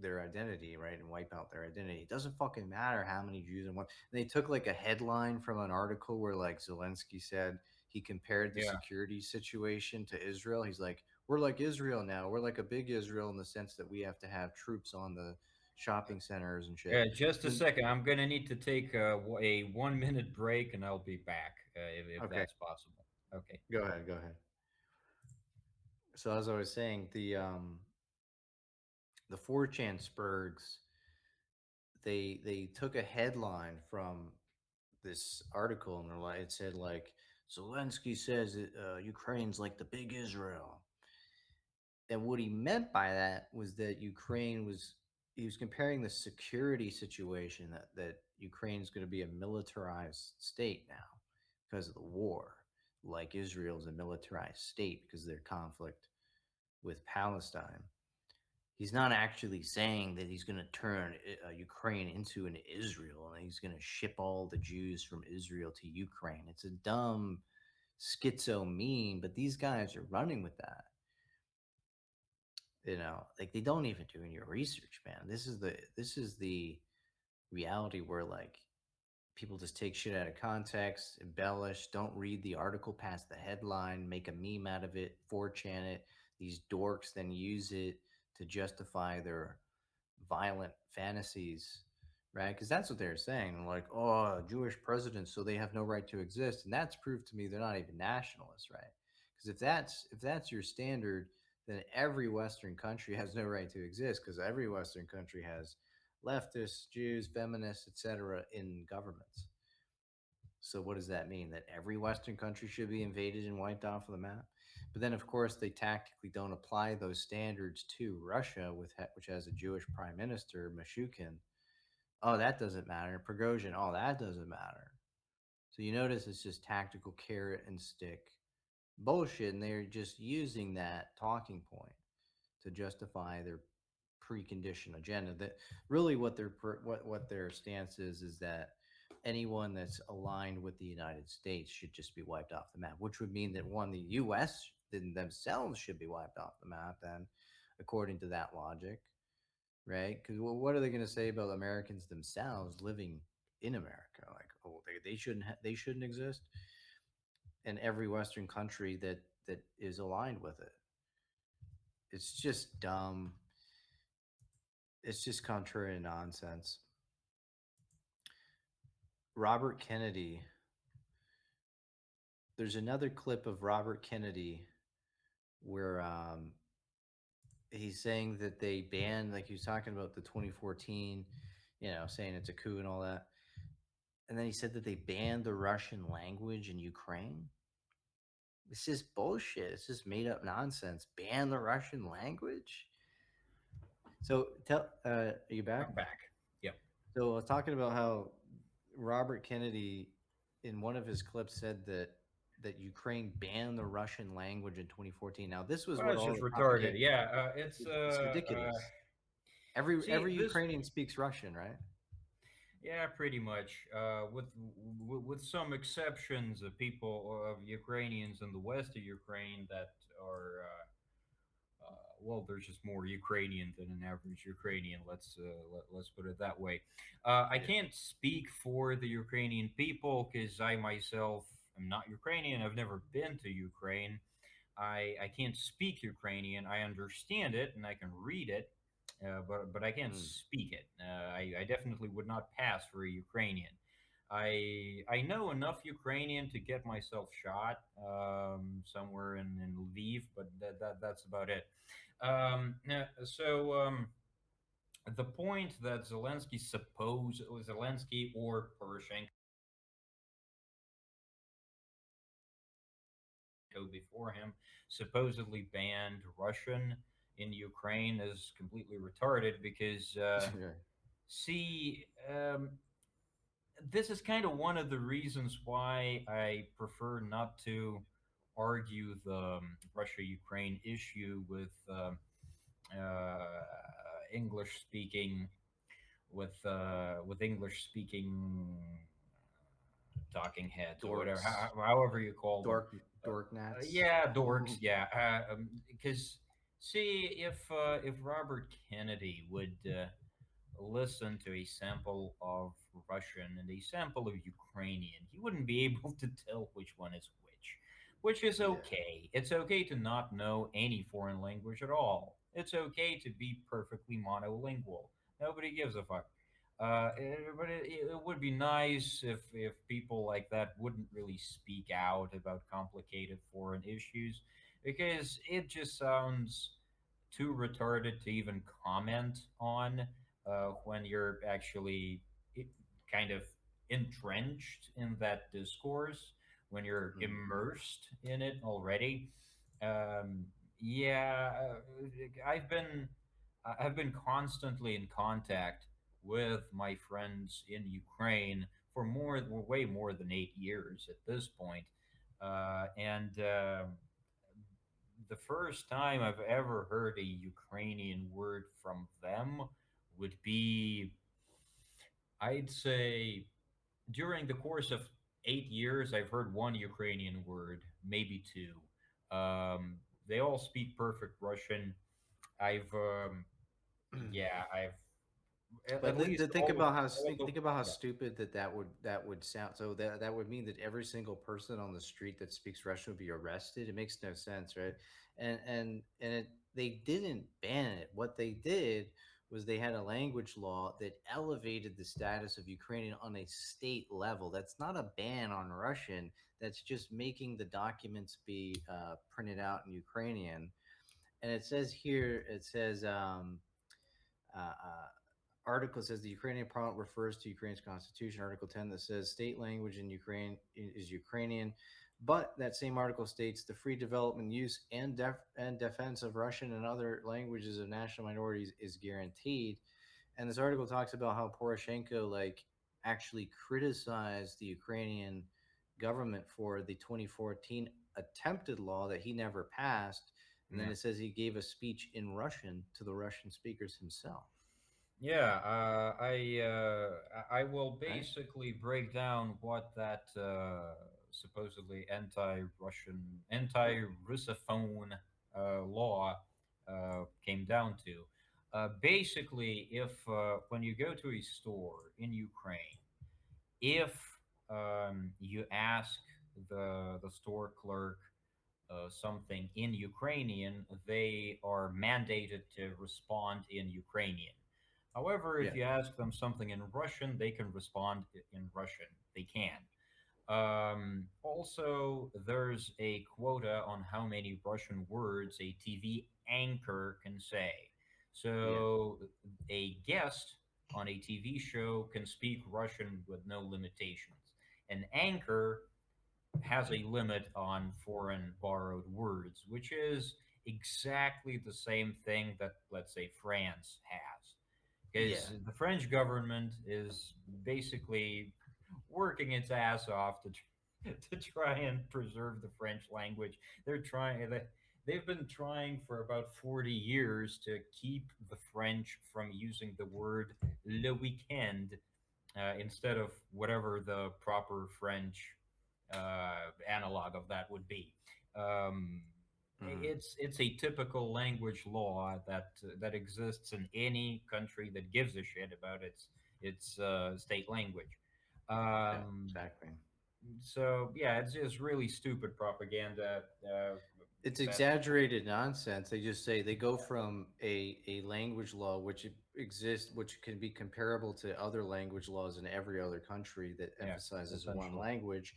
their identity, right, and wipe out their identity. It doesn't fucking matter how many Jews and what. And they took like a headline from an article where like Zelensky said he compared the yeah. security situation to Israel. He's like, we're like Israel now. We're like a big Israel in the sense that we have to have troops on the shopping centers and shit. Just a Then second. I'm gonna need to take a 1 minute break, and I'll be back if okay, that's possible. Okay. go ahead, go ahead. So as I was saying, the 4chan Spurgs, they took a headline from this article and it said like Zelensky says that, Ukraine's like the big Israel, and what he meant by that was that Ukraine was he was comparing the security situation that Ukraine's going to be a militarized state now because of the war, like Israel's a militarized state because of their conflict with Palestine. He's not actually saying that he's going to turn Ukraine into an Israel and he's going to ship all the Jews from Israel to Ukraine. It's a dumb schizo meme, but these guys are running with that. Like they don't even do any research, man. This is the reality where like people just take shit out of context, embellish, don't read the article past the headline, make a meme out of it, 4chan it. These dorks then use it to justify their violent fantasies, right? Because that's what they're saying. Like, oh, Jewish presidents, so they have no right to exist, and that's proof to me they're not even nationalists, right? Because if that's your standard, then every Western country has no right to exist because every Western country has leftists, Jews, feminists, etc. in governments. So what does that mean? That every Western country should be invaded and wiped off of the map? But then, of course, they tactically don't apply those standards to Russia, which has a Jewish prime minister, Meshukin. Oh, that doesn't matter. Prigozhin. Oh, that doesn't matter. So you notice it's just tactical carrot and stick bullshit, and they're just using that talking point to justify their preconditioned agenda. That really what their stance is that anyone that's aligned with the United States should just be wiped off the map, which would mean that one, the U.S. themselves should be wiped off the map. Then, according to that logic, right? Because what are they going to say about Americans themselves living in America. Like, oh, they shouldn't exist, and every Western country that is aligned with it. It's just dumb. It's just contrary nonsense. Robert Kennedy. There's another clip of Robert Kennedy where he's saying that they banned, like he was talking about the 2014, saying it's a coup and all that. And then he said that they banned the Russian language in Ukraine. This is bullshit. It's just made up nonsense. Ban the Russian language. So are you back? I'm back. Yep. So I was talking about how Robert Kennedy, in one of his clips, said that Ukraine banned the Russian language in 2014. Now this was Well, what it's all just the retarded. propaganda. Yeah, It's ridiculous. Every see this. Ukrainian speaks Russian, right? Yeah, pretty much. With some exceptions of people of Ukrainians in the west of Ukraine that are well, there's just more Ukrainian than an average Ukrainian. Let's put it that way. I Yeah. can't speak for the Ukrainian people because I myself am not Ukrainian. I've never been to Ukraine. I can't speak Ukrainian. I understand it and I can read it, but I can't Mm. speak it. I definitely would not pass for a Ukrainian. I know enough Ukrainian to get myself shot somewhere in Lviv, but that's about it. So the point that Zelensky or Poroshenko before him supposedly banned Russian in Ukraine is completely retarded because see this is kind of one of the reasons why I prefer not to argue the Russia Ukraine issue uh, English speaking with English speaking talking heads or whatever, Dorks, however you call them. dork gnats. Yeah, dorks. Yeah, because see, if Robert Kennedy would listen to a sample of Russian and a sample of Ukrainian, he wouldn't be able to tell which one is which is Yeah, okay. It's okay to not know any foreign language at all. It's okay to be perfectly monolingual. Nobody gives a fuck. But it would be nice if people like that wouldn't really speak out about complicated foreign issues because it just sounds too retarded to even comment on when you're actually i- kind of entrenched in that discourse, when you're mm, immersed in it already. Um, yeah, I've been I've been constantly in contact with my friends in Ukraine for way more than 8 years at this point. And the first time I've ever heard a Ukrainian word from them would be, I'd say, during the course of 8 years, I've heard one Ukrainian word, maybe two. They all speak perfect Russian. I've, mm. yeah, I've But at least think about how all think about how yeah. stupid that would sound. So that would mean that every single person on the street that speaks Russian would be arrested. It makes no sense, right? They didn't ban it. What they did was they had a language law that elevated the status of Ukrainian on a state level. That's not a ban on Russian. That's just making the documents be printed out in Ukrainian. And it says here, it says. Article says the Ukrainian parliament refers to Ukraine's constitution. Article 10 that says state language in Ukraine is Ukrainian, but that same article states the free development, use, and defense of Russian and other languages of national minorities is guaranteed. And this article talks about how Poroshenko actually criticized the Ukrainian government for the 2014 attempted law that he never passed. And then Yeah. it says he gave a speech in Russian to the Russian speakers himself. Yeah, I will Right? basically break down what that supposedly anti-Russophone law came down to. Basically, if when you go to a store in Ukraine if you ask the store clerk something in Ukrainian, they are mandated to respond in Ukrainian. However, if Yeah. you ask them something in Russian, they can respond in Russian. They can. Also, there's a quota on how many Russian words a TV anchor can say. Yeah. So, a guest on a TV show can speak Russian with no limitations. An anchor has a limit on foreign borrowed words, which is exactly the same thing that, let's say, France has. Yeah. Because the French government is basically working its ass off to try and preserve the French language. They've been trying for about 40 years to keep the French from using the word le weekend instead of whatever the proper French analog of that would be. Um, Hmm. it's a typical language law that exists in any country that gives a shit about its state language. Yeah. Um, Exactly. so yeah, it's just really stupid propaganda. It's That exaggerated nonsense. They just say they go from a language law which exists, which can be comparable to other language laws in every other country that yeah, emphasizes one essentially. language,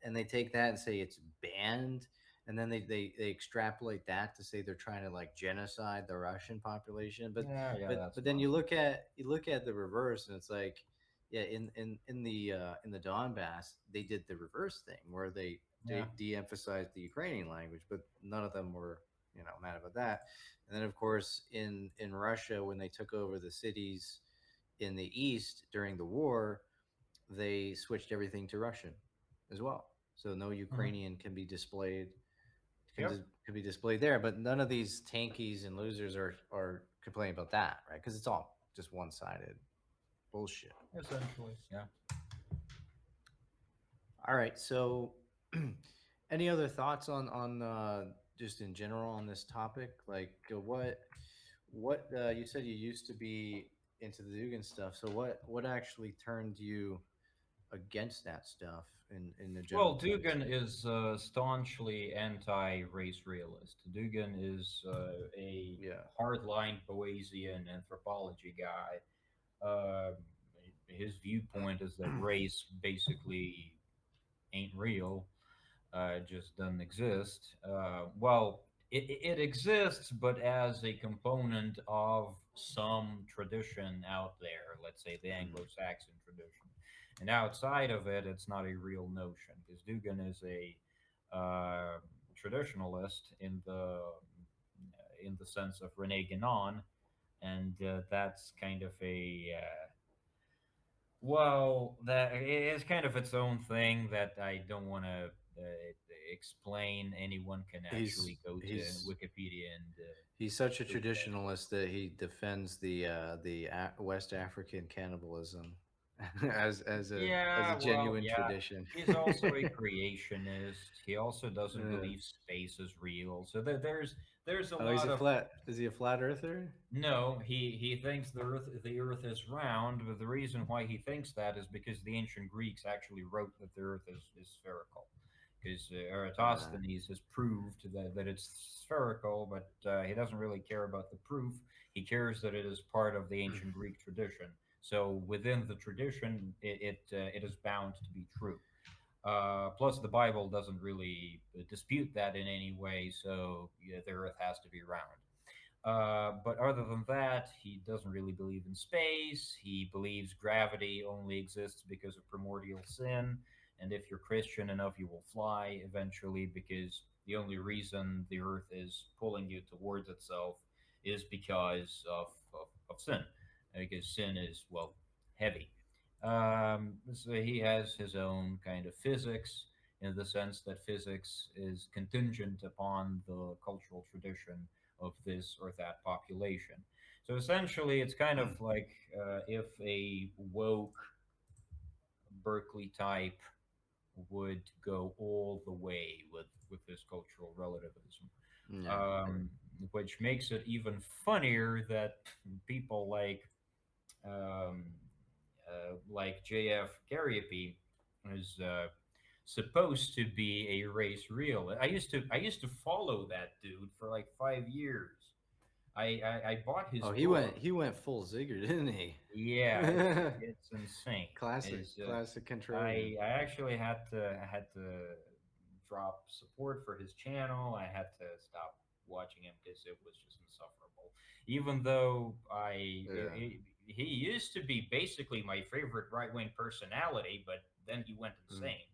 and they take that and say it's banned, and then they extrapolate that to say they're trying to like genocide the Russian population. But Yeah, yeah, but that's but then nonsense. you look at the reverse, and it's like, yeah, in the Donbass, they did the reverse thing where Yeah. they de-emphasized the Ukrainian language, but none of them were, mad about that. And then, of course, in Russia, when they took over the cities in the east during the war, they switched everything to Russian as well. So no Hmm. Ukrainian can be displayed Yep. can be displayed there. But none of these tankies and losers are complaining about that, right? Because it's all just one sided bullshit. Essentially. Yeah. All right. So, any other thoughts on just in general on this topic? Like, what you said you used to be into the Dugan stuff. So, what actually turned you against that stuff in the Well, general sense? Dugan is staunchly anti-race realist. Dugan is a Yeah. hardline Bayesian anthropology guy. Uh, his viewpoint is that race basically ain't real, just doesn't exist. Well, it exists, but as a component of some tradition out there, let's say the Mm. Anglo-Saxon tradition. And outside of it, it's not a real notion because Dugan is a traditionalist in the sense of Rene Guénon, and that's kind of a well, that is kind of its own thing that I don't want to explain. Anyone can He's actually go to he's Wikipedia and he's such a look at that. traditionalist that he defends West African cannibalism as a Yeah, well, genuine yeah. tradition. He's also a creationist. He also doesn't Yeah. believe space is real. So there's a Oh, he's lot a of flat. Is he a flat earther? no. He thinks the Earth is round, but the reason why he thinks that is because the ancient Greeks actually wrote that the Earth is spherical. Because Uh, Eratosthenes has proved that it's spherical, but he doesn't really care about the proof. He cares that it is part of the ancient Greek tradition. So within the tradition, it is bound to be true. Plus, the Bible doesn't really dispute that in any way, so yeah, the Earth has to be round. But other than that, he doesn't really believe in space. He believes gravity only exists because of primordial sin. And if you're Christian enough, you will fly eventually because the only reason the earth is pulling you towards itself is because of sin. Because sin is, well, heavy. So he has his own kind of physics in the sense that physics is contingent upon the cultural tradition of this or that population. So essentially, it's kind of like if a woke Berkeley type would go all the way with this cultural relativism, yeah. um, which makes it even funnier that people like um, like JF Gariepy is supposed to be a race realist. I used to follow that dude for like 5 years. I bought his Oh, book. he went full Zigger, didn't he? Yeah, it's insane. Is Classic contrarian. I actually had to drop support for his channel. I had to stop watching him because it was just insufferable. Even though Yeah. he used to be basically my favorite right wing personality, but then he went Mm. insane.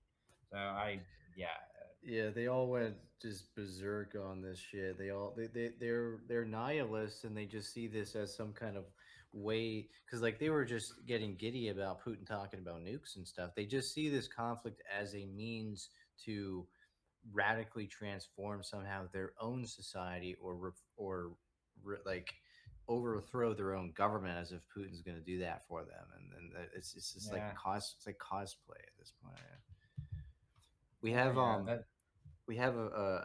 So I yeah Yeah, they all went just berserk on this shit. They're nihilists, and they just see this as some kind of way, because like they were just getting giddy about Putin talking about nukes and stuff. They just see this conflict as a means to radically transform somehow their own society, like overthrow their own government, as if Putin's going to do that for them. And it's just like yeah it's like cosplay at this point. Yeah. We oh have yeah that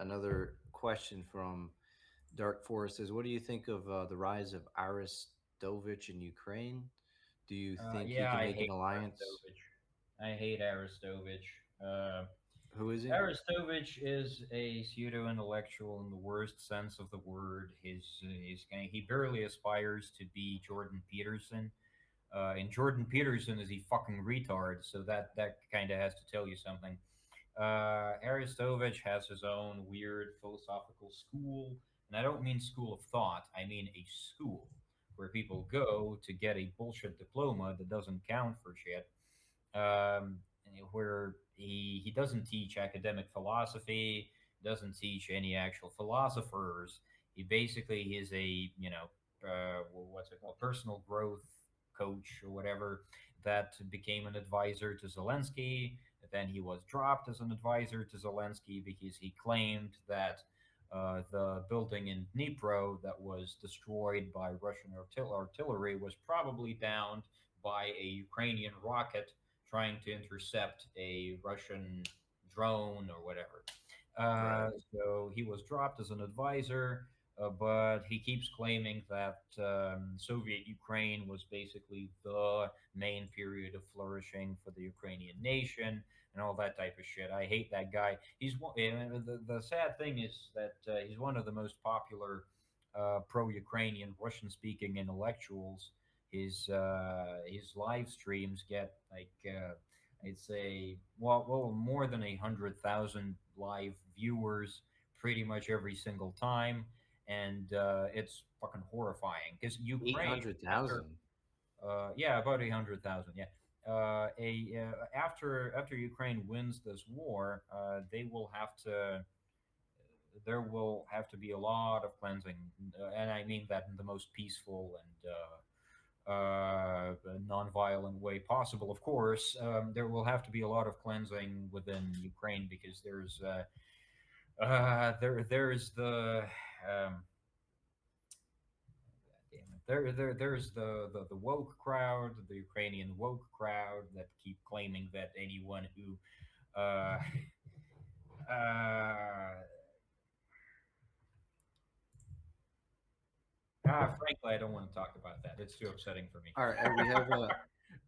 another question from Dark Forest. Says, what do you think of the rise of Arestovich in Ukraine? Do you think he yeah can I make an hate alliance? Arestovich. I hate Arestovich. Who is he? Arestovich is a pseudo intellectual in the worst sense of the word. He barely aspires to be Jordan Peterson. And Jordan Peterson is a fucking retard, so that kind of has to tell you something. Arestovich has his own weird philosophical school, and I don't mean school of thought. I mean a school where people go to get a bullshit diploma that doesn't count for shit, where he doesn't teach academic philosophy, doesn't teach any actual philosophers. He basically is a what's it called, personal growth coach or whatever, that became an advisor to Zelensky. Then he was dropped as an advisor to Zelensky because he claimed that the building in Dnipro that was destroyed by Russian artillery was probably downed by a Ukrainian rocket trying to intercept a Russian drone or whatever. Right. So he was dropped as an advisor, but he keeps claiming that Soviet Ukraine was basically the main period of flourishing for the Ukrainian nation and all that type of shit. I hate that guy. The sad thing is that he's one of the most popular pro-Ukrainian Russian-speaking intellectuals. His live streams get like I'd say more than 100,000 live viewers pretty much every single time, and it's fucking horrifying because Eight Ukraine hundred after thousand. yeah, about 800,000. Yeah. After Ukraine wins this war, they will have to. There will have to be a lot of cleansing, and I mean that in the most peaceful and non-violent way possible. Of course, there will have to be a lot of cleansing within Ukraine because there's the um, damn it. There's the woke crowd, the Ukrainian woke crowd that keep claiming that anyone who uh, uh, frankly, I don't want to talk about that. It's too upsetting for me. All right, we have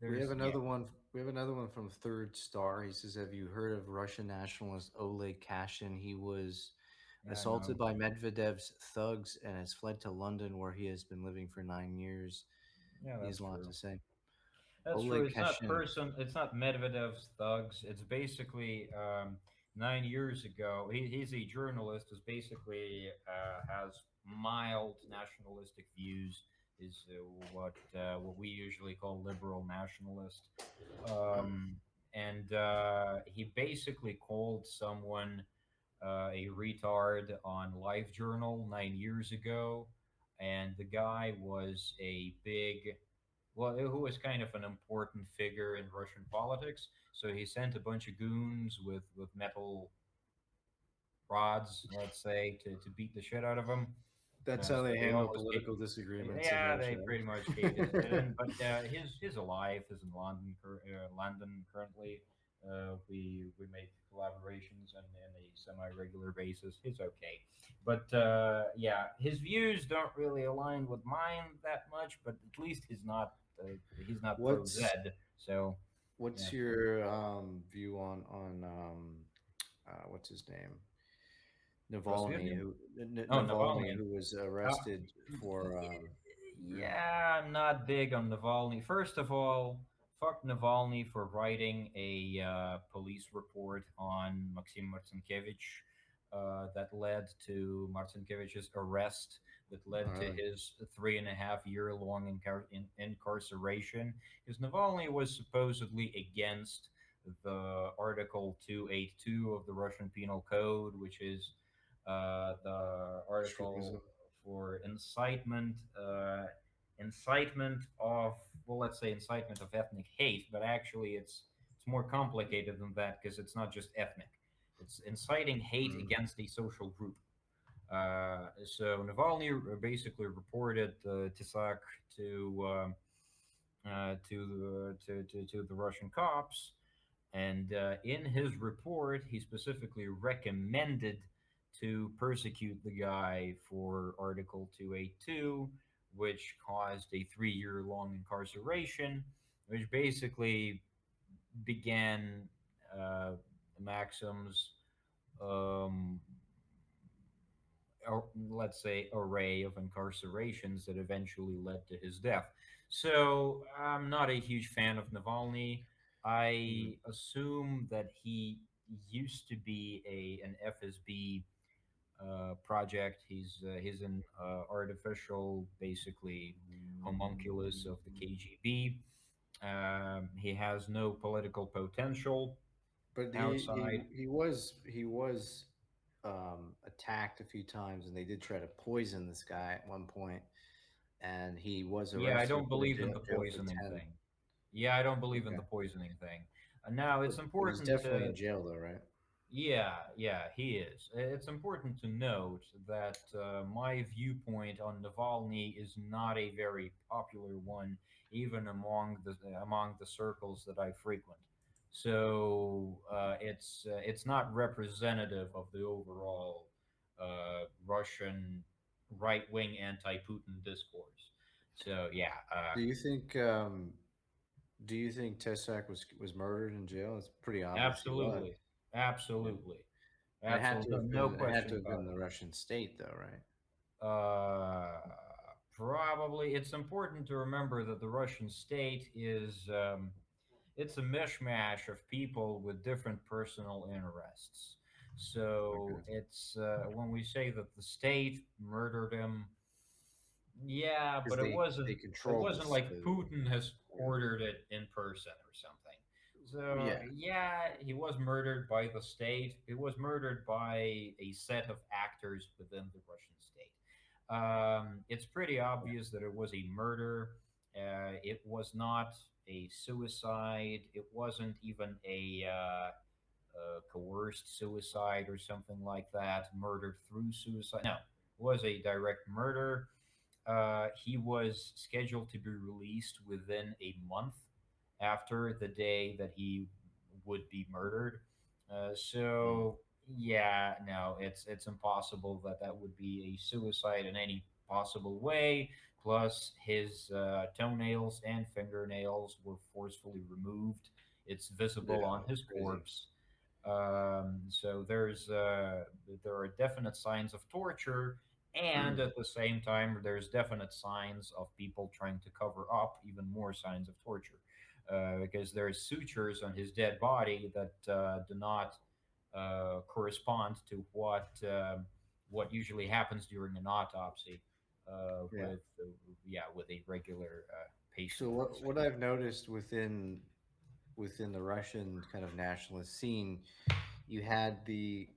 Yeah, another one. We have another one from Third Star. He says, "Have you heard of Russian nationalist Oleg Kashin? He was yeah, assaulted no, by Medvedev's thugs and has fled to London, where he has been living for 9 years." yeah, He has that's a lot true. to say. That's true. Oleg It's not Kashin. It's not Medvedev's thugs. It's basically 9 years ago. He's a journalist. Who's basically has mild nationalistic views. Is what we usually call liberal nationalist. Mm. Um, and he basically called someone a retard on LiveJournal 9 years ago, and the guy was a big who was kind of an important figure in Russian politics. So he sent a bunch of goons with metal rods, let's say, to beat the shit out of him. That's how So they they handle almost political disagreements in yeah, they Russia. pretty much hated him. But his alive is in London, London currently. We make collaborations on a semi-regular basis. He's okay, but yeah, his views don't really align with mine that much. But at least he's not he's not pro Z. What's So yeah. what's your view on what's his name? Navalny, Rasputin? who Oh, Navalny, Navalny. who was Uh, arrested for yeah, I'm not big on Navalny. First of all, fuck Navalny for writing a police report on Maxim Marcinkevich that led to Marcinkevich's arrest, that led to really? his 3.5 year long incarceration. Because Navalny was supposedly against the Article 282 of the Russian Penal Code, which is the article Extremism. for incitement of, well, let's say incitement of ethnic hate, but actually it's more complicated than that because it's not just ethnic. It's inciting hate Mm. against a social group. So Navalny basically reported Tisak to to the Russian cops, and in his report, he specifically recommended to persecute the guy for Article 282, which caused a 3 year long incarceration, which basically began Maxim's, um, let's say, array of incarcerations that eventually led to his death. So I'm not a huge fan of Navalny. Mm. I assume that he used to be an FSB project. He's an artificial, basically homunculus of the KGB. He has no political potential But outside. he was attacked a few times, and they did try to poison this guy at one point, and he was Yeah, I arrested, don't put in believe in the jail for poisoning 10. thing. Yeah, I don't believe in Okay. the poisoning thing. Now, it's But he's important definitely to, in jail though, right? yeah, yeah, he is. It's important to note that my viewpoint on Navalny is not a very popular one, even among the circles that I frequent. So it's not representative of the overall Russian right wing anti Putin discourse. So yeah, Do you think Tesak was murdered in jail? It's pretty obvious he was. absolutely, Yeah. absolutely, And it had to absolutely, have no been question about the Russian state though, right? it. Probably, it's important to remember that the Russian state is it's a mishmash of people with different personal interests. So Okay. it's when we say that the state murdered him, yeah, Because but they it controlled wasn't this like Putin has yeah. ordered it in person or something. So Yeah. yeah, he was murdered by the state. He was murdered by a set of actors within the Russian state. It's pretty obvious that it was a murder. It was not a suicide. It wasn't even a coerced suicide or something like that, murdered through suicide. No, it was a direct murder. He was scheduled to be released within a month after the day that he would be murdered. Mm. So yeah, no, it's impossible that that would be a suicide in any possible way. Plus, his toenails and fingernails were forcefully removed. It's visible Yeah, on that's his crazy. corpse. So there are definite signs of torture, and at the same time, there's definite signs of people trying to cover up even more signs of torture, because there's sutures on his dead body that do not correspond to what usually happens during an autopsy Yeah. with yeah, with a regular patient, So let's say. what I've noticed within the Russian kind of nationalist scene, you had the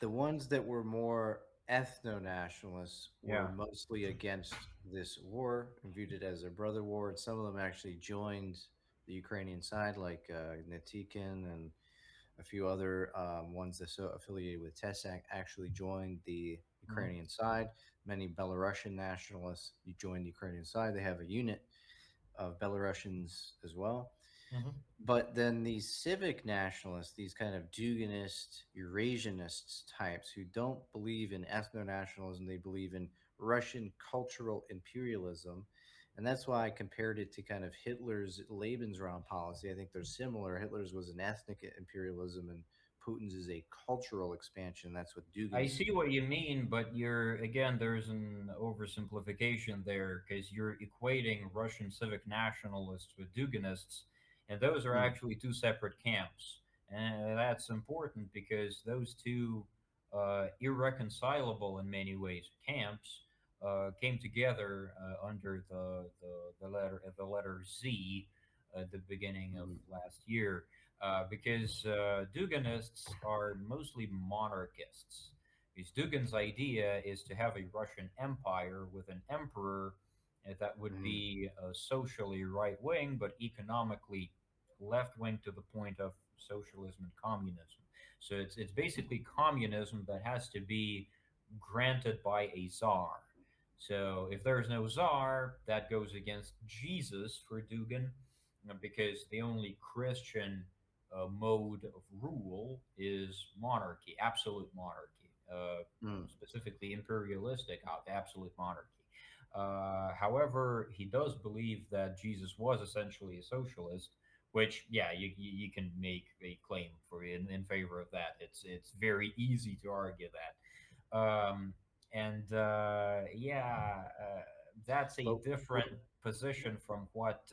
ones that were more ethno nationalists were Yeah. mostly against this war and viewed it as a brother war, and some of them actually joined the Ukrainian side, like Netikin and a few other ones that so affiliated with TESAC actually joined the Mhm. Ukrainian side. Many Belarusian nationalists joined the Ukrainian side. They have a unit of Belarusians as well. Mhm. But then these civic nationalists, these kind of Duganist, Eurasianist types who don't believe in ethno nationalism, they believe in Russian cultural imperialism And that's why I compared it to kind of Hitler's Lebensraum policy. I think they're similar. Hitler's was an ethnic imperialism, and Putin's is a cultural expansion. That's what I Dugin's is see about. what you mean, but you're again there's an oversimplification there because you're equating Russian civic nationalists with Duginists, and those are Mm, actually two separate camps. And that's important because those two irreconcilable in many ways camps came together under the letter Z at the beginning of mm, last year because Duganists are mostly monarchists. Because Dugin's idea is to have a Russian empire with an emperor that would mm, be socially right wing, but economically left wing to the point of socialism and communism. So it's basically communism that has to be granted by a czar. So if there's no czar, that goes against Jesus for Dugin, because the only Christian mode of rule is monarchy, absolute monarchy, mm. specifically imperialistic absolute monarchy. However, he does believe that Jesus was essentially a socialist, which, yeah, you can make a claim for in favor of that. It's very easy to argue that. And yeah, that's a But different position from what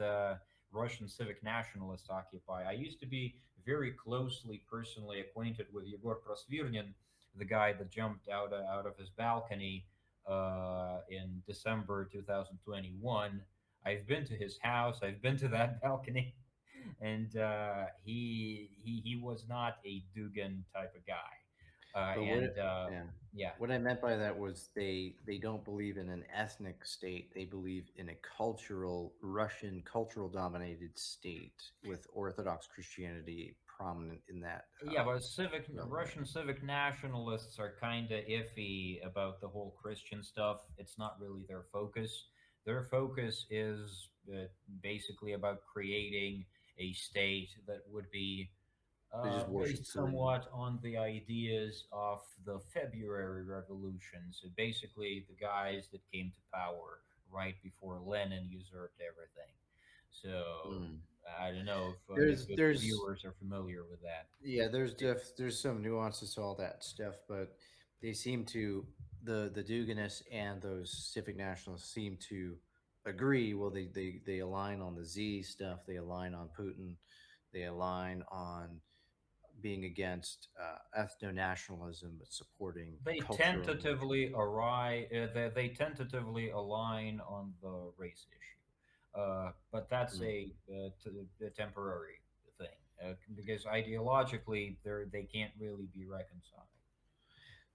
Russian civic nationalists occupy. I used to be very closely personally acquainted with Yegor Prosvirnin, the guy that jumped out of his balcony in December 2021. I've been to his house. I've been to that balcony, and he was not a Dugan type of guy. But what And it, yeah, Yeah, what I meant by that was they don't believe in an ethnic state. They believe in a cultural Russian cultural dominated state with Orthodox Christianity prominent in that yeah, but civic government. Russian civic nationalists are kind of iffy about the whole Christian stuff. It's not really their focus. Their focus is basically about creating a state that would be They just worship based Putin. somewhat on the ideas of the February Revolution. So basically, the guys that came to power right before Lenin usurped everything. So Mm. I don't know There's if the there's viewers are familiar with that. yeah, there's some nuances to all that stuff, but they seem to the Duginists and those civic nationalists seem to agree. Well, they align on the Z stuff. They align on Putin. They align on being against ethno nationalism, but supporting They cultural. they tentatively align on the race issue, but that's Mm. a temporary thing because ideologically they can't really be reconciled.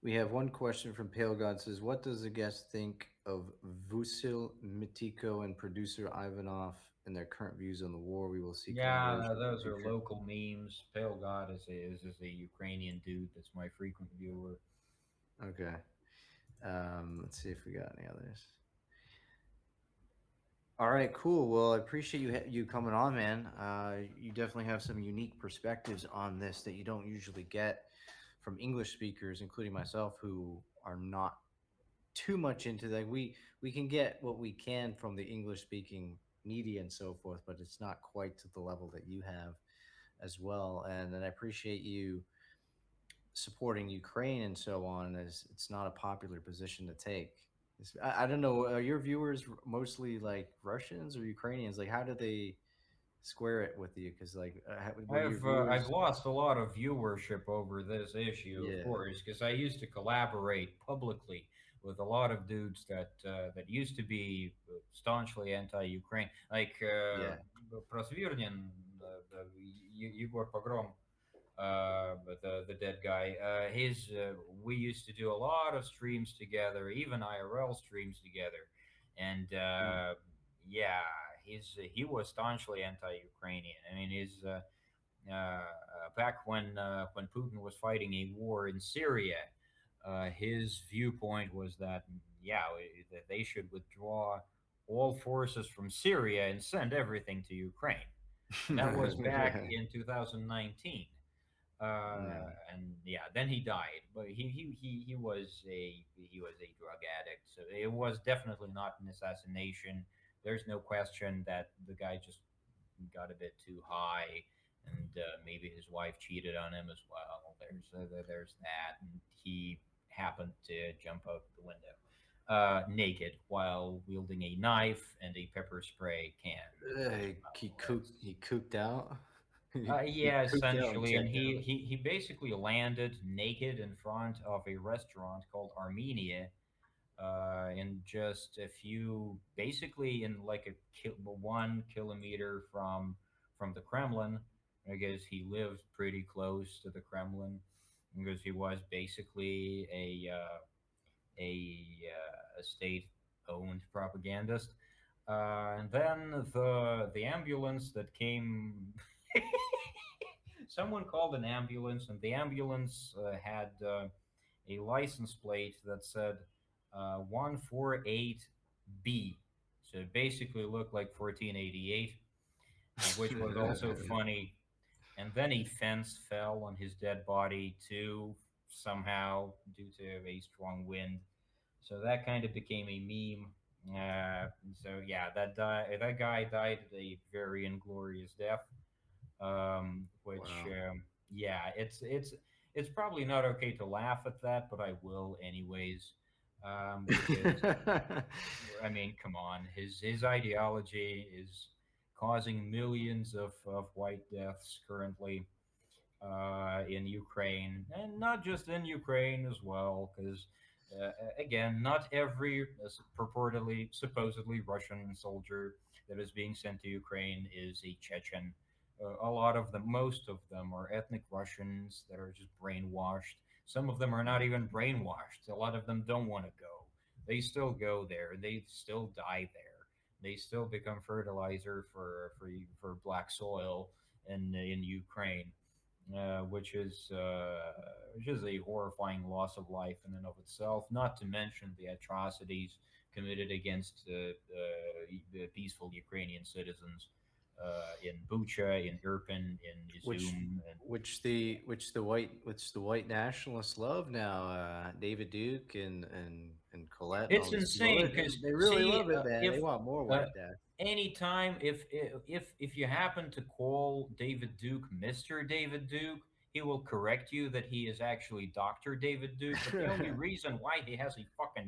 We have one question from Pale God says, "What does the guest think of Vusil Mitiko and producer Ivanov and their current views on the war? We will see Yeah, conversion in the those are future." local memes. Pale God is a Ukrainian dude that's my frequent viewer. Okay. Let's see if we got any others. All right, cool. Well, I appreciate you coming on, man. You definitely have some unique perspectives on this that you don't usually get from English speakers, including myself, who are not too much into that. We can get what we can from the English speaking media and so forth, but it's not quite to the level that you have as well. And I appreciate you supporting Ukraine and so on, as it's not a popular position to take. I don't know. Are your viewers mostly like Russians or Ukrainians? Like, how do they square it with you? Because like, what are your I've viewers? lost a lot of viewership over this issue, of Yeah, course, because I used to collaborate publicly with a lot of dudes that used to be staunchly anti-Ukraine, like yeah. Prosvirnin, Yegor Pogrom, the dead guy. We used to do a lot of streams together, even IRL streams together, and Mm, yeah, he was staunchly anti-Ukrainian. I mean, back when Putin was fighting a war in Syria, his viewpoint was that yeah, that they should withdraw all forces from Syria and send everything to Ukraine. That was back yeah. in 2019, and yeah, then he died. But he was a drug addict, so it was definitely not an assassination. there's no question that the guy just got a bit too high, and maybe his wife cheated on him as well. There's that, and he happened to jump out the window naked while wielding a knife and a pepper spray can. That's He cooked out. He yeah, cooked out and essentially, and checked out. he basically landed naked in front of a restaurant called Armenia, in just a few, basically in like 1 kilometer from the Kremlin. I guess he lived pretty close to the Kremlin because he was basically a state-owned propagandist. And then the ambulance that came, someone called an ambulance, and the ambulance had a license plate that said 148B. So it basically looked like 1488, which was also funny. And then a fence fell on his dead body too, somehow due to a strong wind. So that kind of became a meme. So yeah, that guy died a very inglorious death. Which Wow. yeah, it's probably not okay to laugh at that, but I will anyways, because I mean, come on, his ideology is causing millions of white deaths currently in Ukraine, and not just in Ukraine as well, because again, not every purportedly, supposedly Russian soldier that is being sent to Ukraine is a Chechen. A lot of them, most of them, are ethnic Russians that are just brainwashed. Some of them are not even brainwashed. A lot of them don't want to go. They still go there. They still die there. They still become fertilizer for black soil in Ukraine, which is a horrifying loss of life in and of itself. Not to mention the atrocities committed against the peaceful Ukrainian citizens in Bucha, in Irpin, in which Izum, and which the white nationalists love now. David Duke and Colette and all it's these people. insane because They really see love it, man. if They want more uh, white death. anytime if you happen to call David Duke Mr. David Duke, he will correct you that he is actually Dr. David Duke, but the only reason why he has a fucking